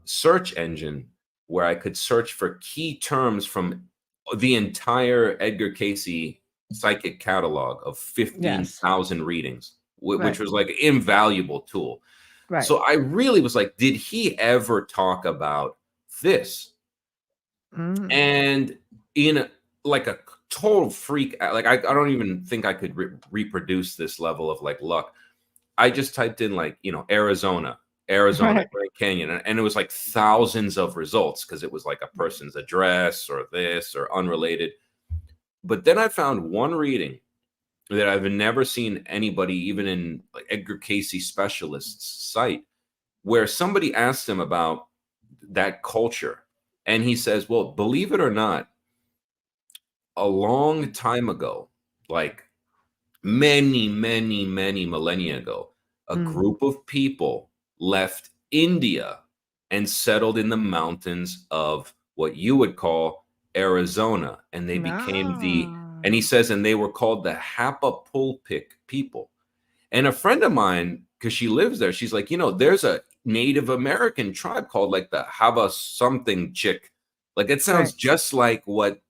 search engine where I could search for key terms from the entire Edgar Casey psychic catalog of Yes. 15,000 readings, which Right. was like an invaluable tool. Right. So I really was like, did he ever talk about this? Mm. And like a total freak, like I don't even think I could reproduce this level of like luck. I just typed in like, Arizona, Right. Grand Canyon, and it was like thousands of results because it was like a person's address or this or unrelated. But then I found one reading that I've never seen anybody, even in like Edgar Casey specialists site, where somebody asked him about that culture. And he says, well, believe it or not, a long time ago, like many, many, many millennia ago, a Mm. group of people left India and settled in the mountains of what you would call Arizona. And they became and he Ah. says, and they were called the Hapapulpik people. And a friend of mine, because she lives there, she's like, there's a Native American tribe called like the Hava something chick. Like it sounds Right. just like what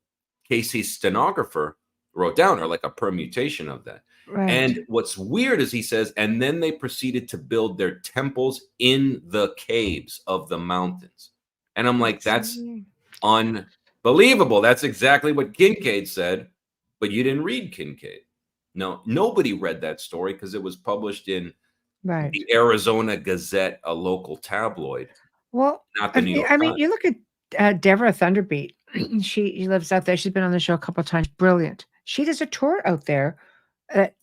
Casey's stenographer wrote down, or like a permutation of that. Right. And what's weird is he says, and then they proceeded to build their temples in the caves of the mountains. And I'm like, that's See? unbelievable. That's exactly what Kincaid said, but you didn't read Kincaid. No, nobody read that story because it was published in Right. the Arizona Gazette, a local tabloid, Well, not the New York I mean, Times. you look at Deborah Thunderbeat. She lives out there. She's been on the show a couple of times. Brilliant. She does a tour out there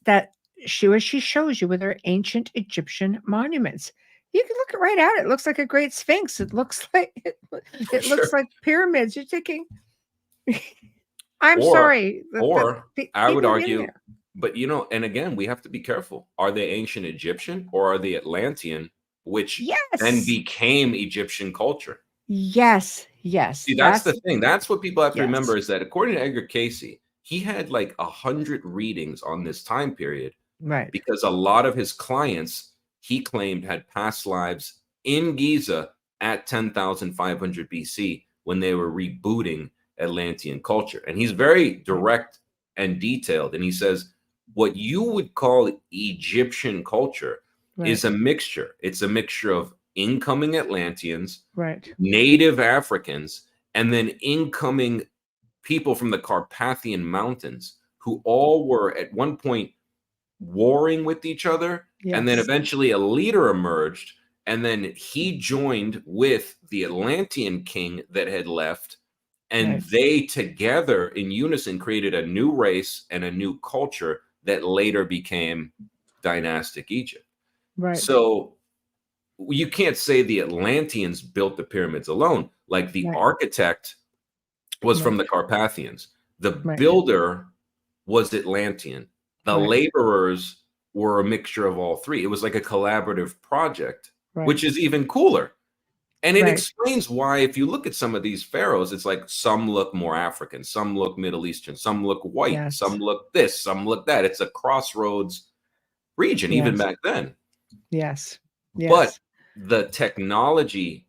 that she shows you with her ancient Egyptian monuments. You can look right at it. It looks like a great sphinx. It looks like it looks Sure. like pyramids. You're thinking, I'm Or sorry, or I would people are in argue, there. but and again, we have to be careful. Are they ancient Egyptian or are they Atlantean, which then Yes, became Egyptian culture? yes, yes. See, that's the thing. That's what people have to Yes. remember, is that according to Edgar Casey, he had like 100 readings on this time period Right. because a lot of his clients, he claimed, had past lives in Giza at 10,500 BC when they were rebooting Atlantean culture. And he's very direct and detailed. And he says, what you would call Egyptian culture is a mixture. It's a mixture of incoming Atlanteans, Right. native Africans, and then incoming people from the Carpathian Mountains who all were at one point warring with each other. And then Yes. eventually a leader emerged. And then he joined with the Atlantean king that had left. And Right. they together in unison created a new race and a new culture that later became dynastic Egypt. Right. So you can't say the Atlanteans built the pyramids alone. Like the architect was from the Carpathians. The builder was Atlantean. The laborers were a mixture of all three. It was like a collaborative project, which is even cooler. And it explains why, if you look at some of these pharaohs, it's like some look more African, some look Middle Eastern, some look white, some look this, some look that. It's a crossroads region, even back then. Yes. But the technology,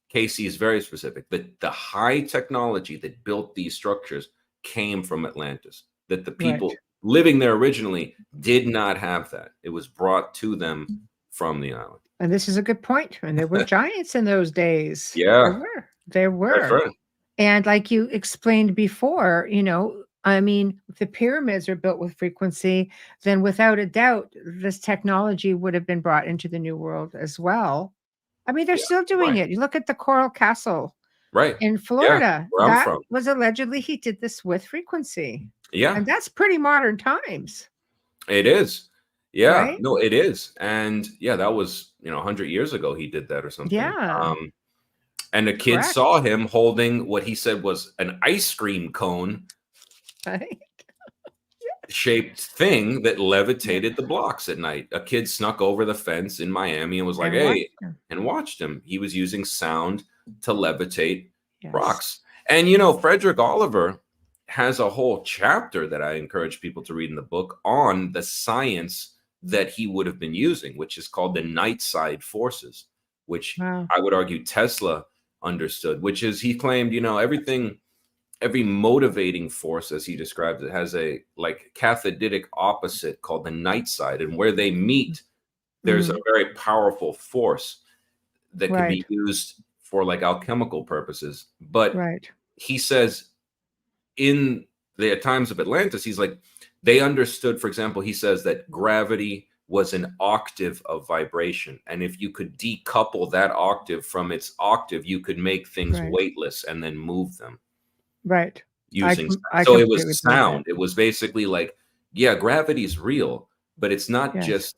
Casey, is very specific. The high technology that built these structures came from Atlantis. That the people living there originally did not have that. It was brought to them from the island. And this is a good point. And there were giants in those days. Yeah. There were. Right. And like you explained before, you know, I mean, if the pyramids are built with frequency, then without a doubt, this technology would have been brought into the New World as well. I mean, they're still doing it. You look at the Coral Castle in Florida. Where I'm That from. was allegedly, he did this with frequency. Yeah. And that's pretty modern times. It is. Yeah. Right? No, it is. And yeah, that was, 100 years ago he did that or something. Yeah. And the kid saw him holding what he said was an ice cream cone shaped thing that levitated the blocks at night. A kid snuck over the fence in Miami and was like, hey, and watched him. He was using sound to levitate rocks. And, Frederick Oliver has a whole chapter that I encourage people to read in the book on the science that he would have been using, which is called the night side forces, which I would argue Tesla understood, which is, he claimed, every motivating force, as he describes it, has a like cathoditic opposite called the night side. And where they meet, there's a very powerful force that can be used for like alchemical purposes. But he says in the times of Atlantis, he's like, they understood, for example, he says that gravity was an octave of vibration. And if you could decouple that octave from its octave, you could make things weightless and then move them. Using so it was sound. It was basically like, gravity is real, but it's not just,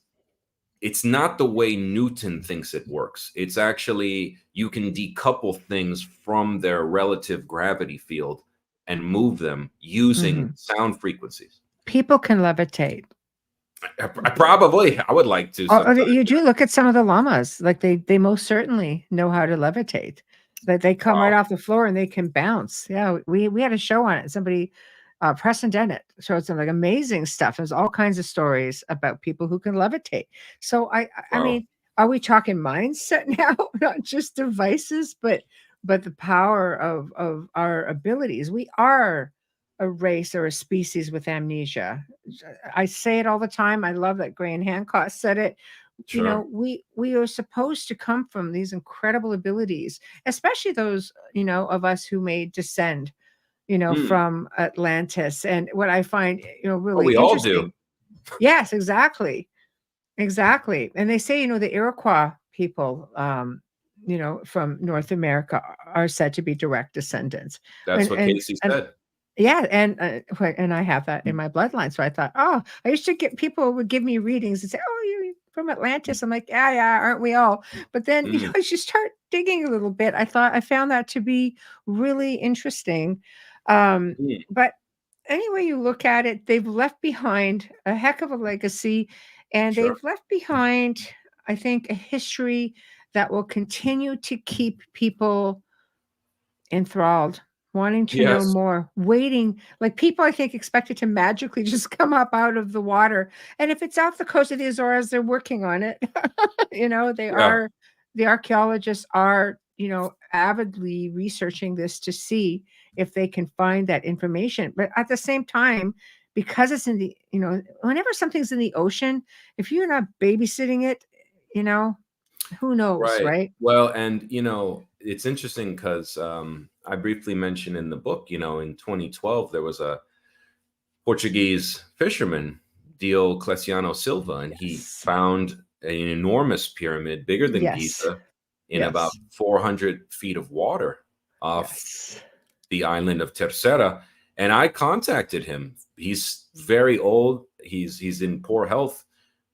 it's not the way Newton thinks it works. It's actually, you can decouple things from their relative gravity field and move them using sound frequencies. People can levitate. I would like to. You do look at some of the llamas, like they most certainly know how to levitate. Like they come right off the floor and they can bounce. Yeah, we had a show on it. Somebody, Preston Dennett, showed some like amazing stuff. There's all kinds of stories about people who can levitate. So I mean, are we talking mindset now? Not just devices, but the power of our abilities. We are a race or a species with amnesia. I say it all the time. I love that Graham Hancock said it. We are supposed to come from these incredible abilities, especially those, of us who may descend, from Atlantis. And what I find, really we interesting. all do. Yes, exactly. Exactly. And they say, the Iroquois people, from North America are said to be direct descendants. That's what Casey said. Yeah, and I have that in my bloodline. So I thought, I used to get people would give me readings and say, "Oh, you're from Atlantis." I'm like, yeah, aren't we all? But then as you start digging a little bit, I found that to be really interesting. But anyway, you look at it, they've left behind a heck of a legacy, and they've left behind, I think, a history that will continue to keep people enthralled wanting to know Yes. more, waiting. Like people, I think, expect it to magically just come up out of the water. And if it's off the coast of the Azores, they're working on it. They Yeah. are, the archaeologists are, avidly researching this to see if they can find that information. But at the same time, because it's in the, whenever something's in the ocean, if you're not babysitting it, you know, who knows, Right. right? Well, and it's interesting because I briefly mentioned in the book, in 2012 there was a Portuguese fisherman, Diocleciano Silva, and he Yes. found an enormous pyramid bigger than Yes. Giza in about Yes. 400 feet of water off Yes. the island of Terceira. And I contacted him. He's very old. He's in poor health,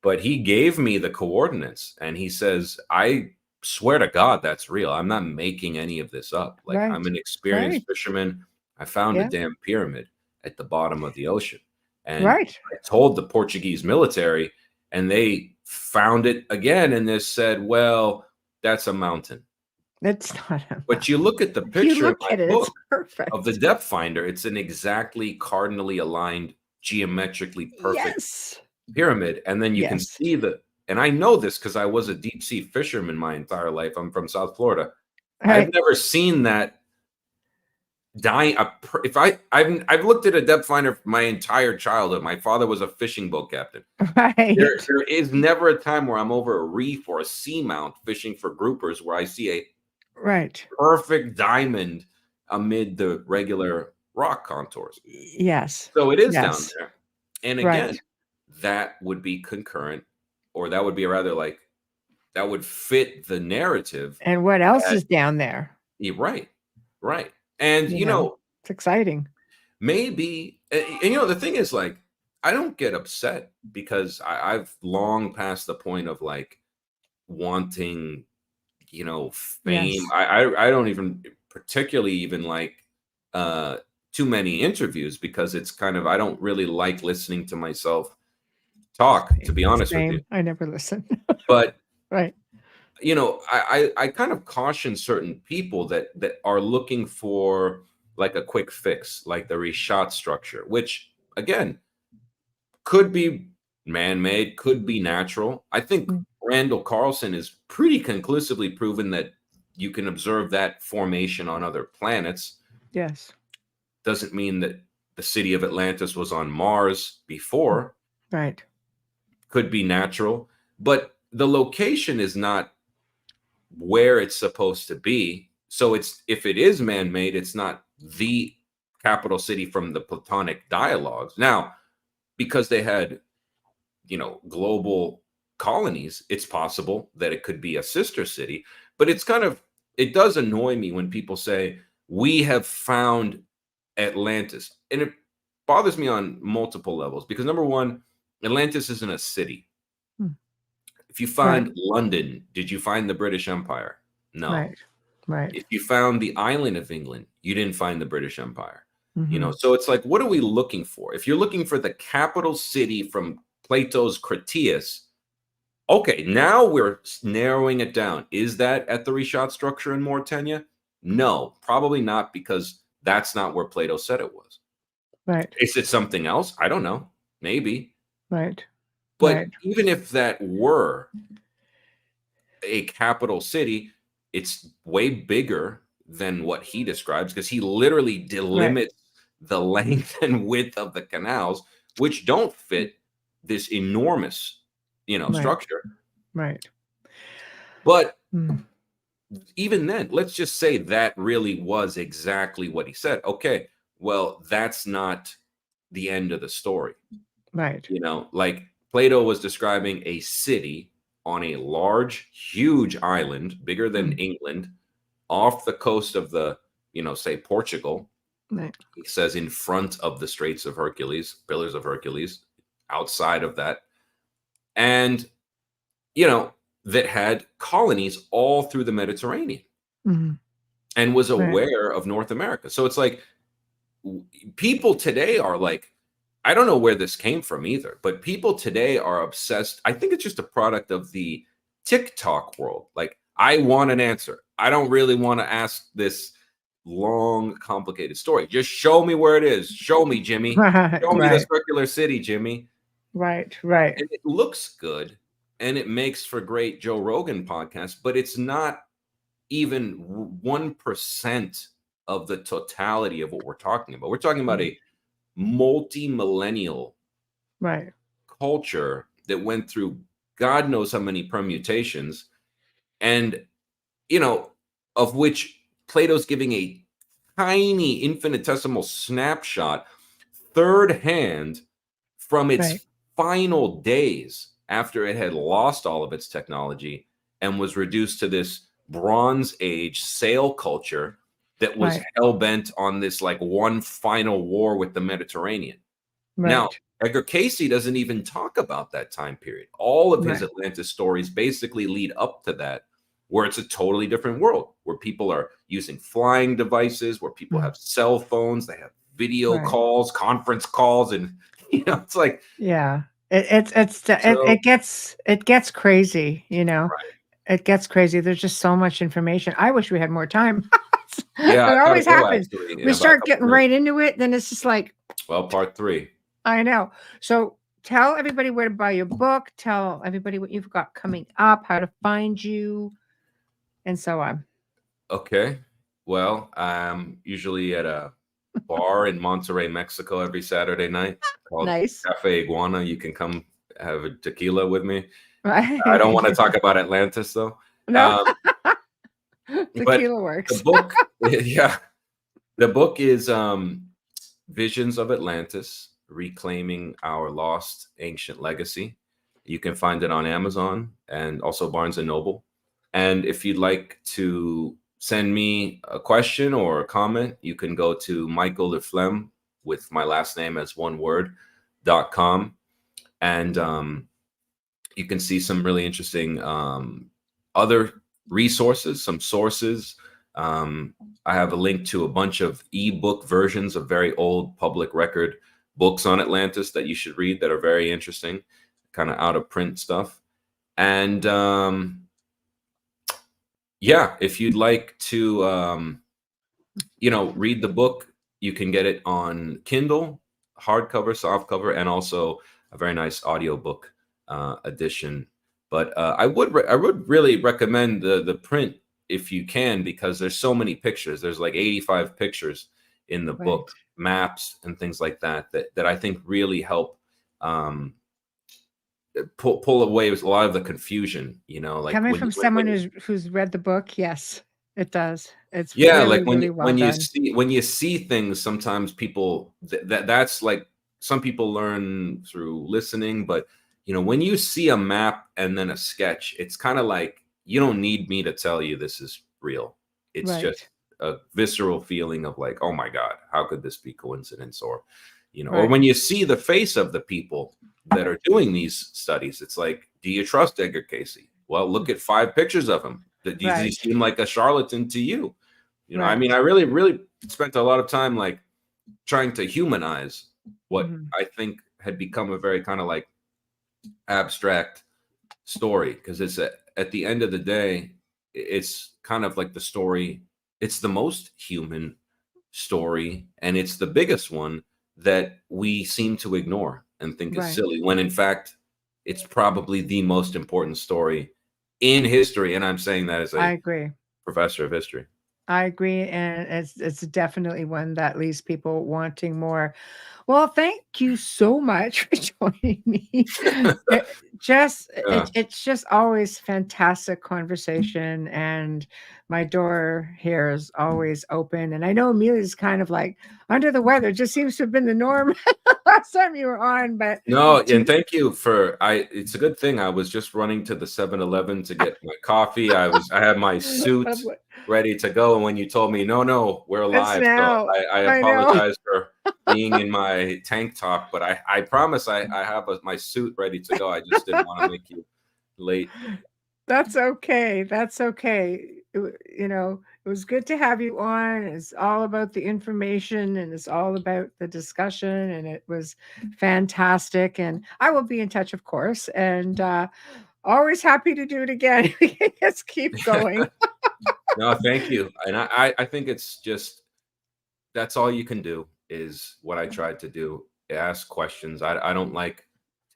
but he gave me the coordinates and he says, I swear to God, that's real. I'm not making any of this up. Like, I'm Right. an experienced Right. fisherman. I found a Yeah. damn pyramid at the bottom of the ocean. And Right. I told the Portuguese military and they found it again and they said, well, that's a mountain. It's not a But you look at the If you picture in look my at it, it's book of the perfect. depth finder, it's an exactly cardinally aligned, geometrically perfect Yes. pyramid. And then you can Yes. see and I know this because I was a deep sea fisherman my entire life. I'm from South Florida. I've Right. never seen that dying. I've looked at a depth finder my entire childhood. My father was a fishing boat captain. Right. There is never a time where I'm over a reef or a seamount fishing for groupers where I see a Right. perfect diamond amid the regular rock contours. Yes. So it is down Yes. there. And Right. again, that would be concurrent, or that would be rather like that would fit the narrative. And what else That, is down there? right, right. And It's exciting. maybe, and the thing is, like, I don't get upset because I've long passed the point of like wanting fame. Yes. I don't even particularly even like too many interviews because it's kind of, I don't really like listening to myself talk, to be honest with you. Same. I never listen. But Right. I kind of caution certain people that are looking for like a quick fix, like the reshot structure, which again could be man-made, could be natural. I think Mm. Randall Carlson is pretty conclusively proven that you can observe that formation on other planets. Yes. Doesn't mean that the city of Atlantis was on Mars before. Right. Could be natural, but the location is not where it's supposed to be. So if it is man-made, it's not the capital city from the Platonic dialogues. Now, because they had global colonies, it's possible that it could be a sister city, but it does annoy me when people say we have found Atlantis, and it bothers me on multiple levels because number one, Atlantis isn't a city. Hmm. If you find London, did you find the British Empire? No. Right. If you found the island of England, you didn't find the British Empire. Mhm. So it's like, what are we looking for? If you're looking for the capital city from Plato's Critias, okay, now we're narrowing it down. Is that at the reshot structure in Mauritania? No, probably not, because that's not where Plato said it was. Right. Is it something else? I don't know. Maybe. Right. But Right. even if that were a capital city, it's way bigger than what he describes because he literally delimits the length and width of the canals, which don't fit this enormous, structure. Right. But Mm. even then, let's just say that really was exactly what he said. Okay, well, that's not the end of the story. Right. Like Plato was describing a city on a large, huge island, bigger than England, off the coast of the, say Portugal. Right. He says in front of the Straits of Hercules, Pillars of Hercules, outside of that. And, that had colonies all through the Mediterranean Mhm. and was Right. aware of North America. So it's like people today are like, I don't know where this came from either, but people today are obsessed. I think it's just a product of the TikTok world. Like, I want an answer. I don't really want to ask this long, complicated story. Just show me where it is. Show me, Jimmy. Show me the circular city, Jimmy. Right. And it looks good, and it makes for great Joe Rogan podcast, but it's not even 1% of the totality of what we're talking about. We're talking about a multi-millennial culture that went through God knows how many permutations, and of which Plato's giving a tiny infinitesimal snapshot, third hand, from its final days after it had lost all of its technology and was reduced to this Bronze Age sail culture that was hell-bent on this like one final war with the Mediterranean. Now, Edgar Cayce doesn't even talk about that time period. All of his Atlantis stories basically lead up to that, where it's a totally different world, where people are using flying devices, where people have cell phones, they have video calls, conference calls, and it's like it gets crazy, It gets crazy. There's just so much information. I wish we had more time. It always happens. We start getting right into it, then it's just like, well, part 3. I know. So tell everybody where to buy your book. Tell everybody what you've got coming up, how to find you, and so on. Okay. Well, I'm usually at a bar in Monterrey, Mexico every Saturday night called Cafe Iguana. You can come have a tequila with me. I don't want to talk about Atlantis though. No. Tequila works. The book, the book is Visions of Atlantis, Reclaiming Our Lost Ancient Legacy. You can find it on Amazon and also Barnes & Noble. And if you'd like to send me a question or a comment, you can go to Michael Le Flem, with my last name as one word, .com. And you can see some really interesting other resources, some sources. I have a link to a bunch of ebook versions of very old public record books on Atlantis that you should read that are very interesting, kind of out of print stuff. And if you'd like to, read the book, you can get it on Kindle, hardcover, softcover, and also a very nice audiobook edition. But I would really recommend the print if you can, because there's so many pictures. There's like 85 pictures in the book, maps and things like that I think really help pull away a lot of the confusion. Like coming from someone who's read the book, yes, it does. It's like really when you see things, sometimes people that's like some people learn through listening, but when you see a map and then a sketch, it's kind of like you don't need me to tell you this is real. It's just a visceral feeling of like, oh my God, how could this be coincidence? Or or when you see the face of the people that are doing these studies, it's like, do you trust Edgar Cayce? Well, look at 5 pictures of him. Does he seem like a charlatan to you? I mean, I really spent a lot of time like trying to humanize what I think had become a very kind of like abstract story, because it's at the end of the day, it's kind of like the story. It's the most human story, and it's the biggest one that we seem to ignore and think is silly, when in fact it's probably the most important story in history. And I'm saying that as a professor of history. I agree, and it's definitely one that leaves people wanting more. Well, thank you so much for joining me. It's just always fantastic conversation, and my door here is always open. And I know Amelia's kind of like under the weather. It just seems to have been the norm last time you were on. But no, and thank you for it's a good thing I was just running to the 7-Eleven to get my coffee. I had my suit ready to go, and when you told me no, we're live, so I apologize for being in my tank top, but I promise I have my suit ready to go. I just didn't want to make you late. That's okay. It was good to have you on. It's all about the information, and it's all about the discussion, and it was fantastic. And I will be in touch, of course, and always happy to do it again. Let's keep going. No, thank you. And I think it's just, that's all you can do, is what I tried to do. Ask questions. I don't like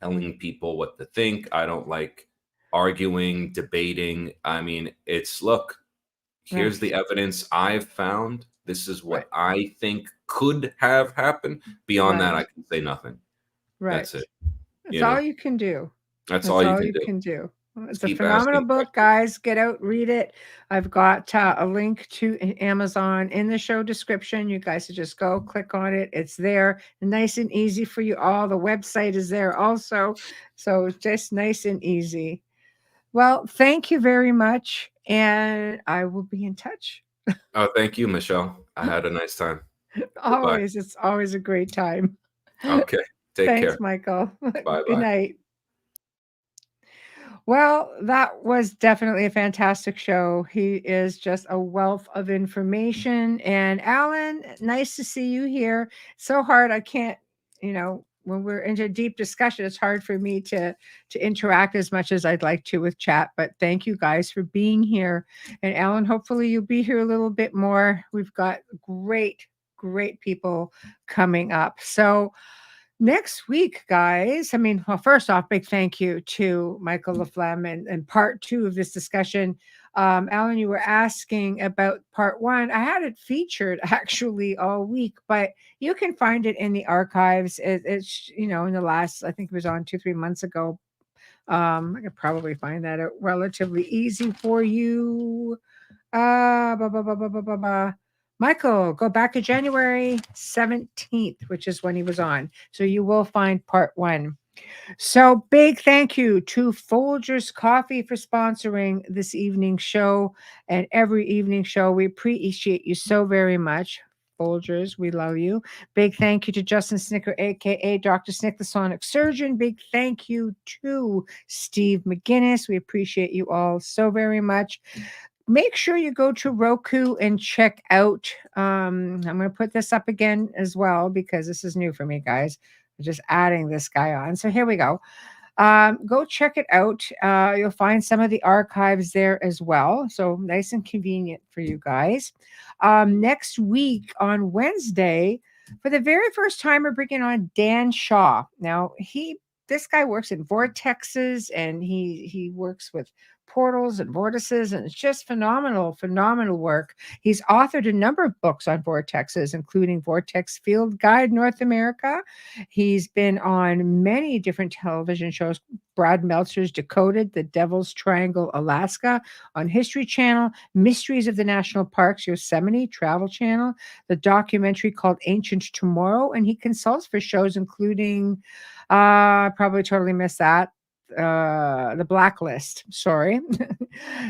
telling people what to think. I don't like arguing, debating. I mean, it's, look, here's Right, the evidence I've found. This is right, what I think could have happened. Beyond that, right, I can say nothing. That's right. it. That's You all know, you can do. that's That's all you all can you do. can do. Well, it's Just a keep phenomenal asking book, questions. guys. Get out, read it. I've got a link to Amazon in the show description. You guys should just go click on it. It's there, nice and easy for you all. The website is there also. So it's just nice and easy. Well, thank you very much. And I will be in touch. Oh, thank you, Michelle. I had a nice time. Goodbye. Always. It's always a great time. Okay. Take Thanks, care. Michael. Bye Good bye. night. Well, that was definitely a fantastic show. He is just a wealth of information. And Alan, nice to see you here. So hard, I can't, when we're into deep discussion, it's hard for me to interact as much as I'd like to with chat. But thank you guys for being here. And Alan, hopefully you'll be here a little bit more. We've got great people coming up. So next week, guys, well, first off, big thank you to Michael LaFlemme and part two of this discussion. Alan, you were asking about part one. I had it featured actually all week, but you can find it in the archives. It's, in the last, I think it was on 2-3 months ago. I could probably find that out relatively easy for you. Uh, ba, ba, ba, ba, ba, ba, ba. Michael, go back to January 17th, which is when he was on. So you will find part one. So big thank you to Folgers Coffee for sponsoring this evening show and every evening show. We appreciate you so very much. Folgers, we love you. Big thank you to Justin Snicker, aka Dr. Snick, the Sonic Surgeon. Big thank you to Steve McGinnis. We appreciate you all so very much. Make sure you go to Roku and check out. I'm going to put this up again as well because this is new for me, guys. I'm just adding this guy on. So here we go. Go check it out. You'll find some of the archives there as well. So nice and convenient for you guys. Next week on Wednesday, for the very first time, we're bringing on Dan Shaw. Now, this guy works in vortexes and he works with portals and vortices, and it's just phenomenal work. He's authored a number of books on vortexes, including Vortex Field Guide North America. He's been on many different television shows. Brad Meltzer's Decoded, The Devil's Triangle, Alaska on History Channel, Mysteries of the National Parks, Yosemite, Travel Channel, the documentary called Ancient Tomorrow, and he consults for shows including, probably totally missed that, The Blacklist, sorry.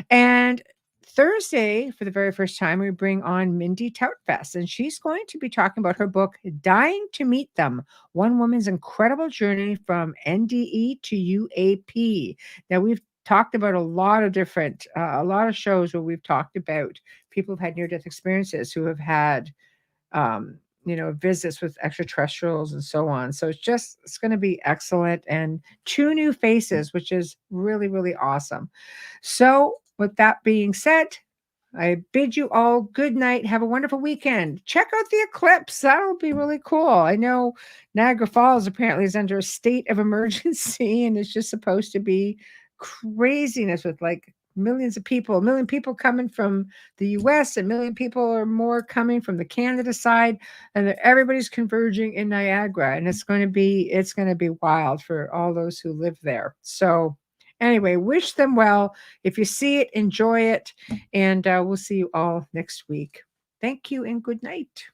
And Thursday, for the very first time, we bring on Mindy Toutfest, and she's going to be talking about her book, Dying to Meet Them, One Woman's Incredible Journey from NDE to UAP. Now, we've talked about a lot of shows where we've talked about people who've had near-death experiences, who have had visits with extraterrestrials and so on. So it's going to be excellent, and 2 new faces, which is really, really awesome. So with that being said, I bid you all good night. Have a wonderful weekend. Check out the eclipse. That'll be really cool. I know Niagara Falls apparently is under a state of emergency, and it's just supposed to be craziness with like millions of people, a million people coming from the US, a million people or more coming from the Canada side, and everybody's converging in Niagara, and it's going to be wild for all those who live there. So anyway, wish them well. If you see it, enjoy it, and we'll see you all next week. Thank you and good night.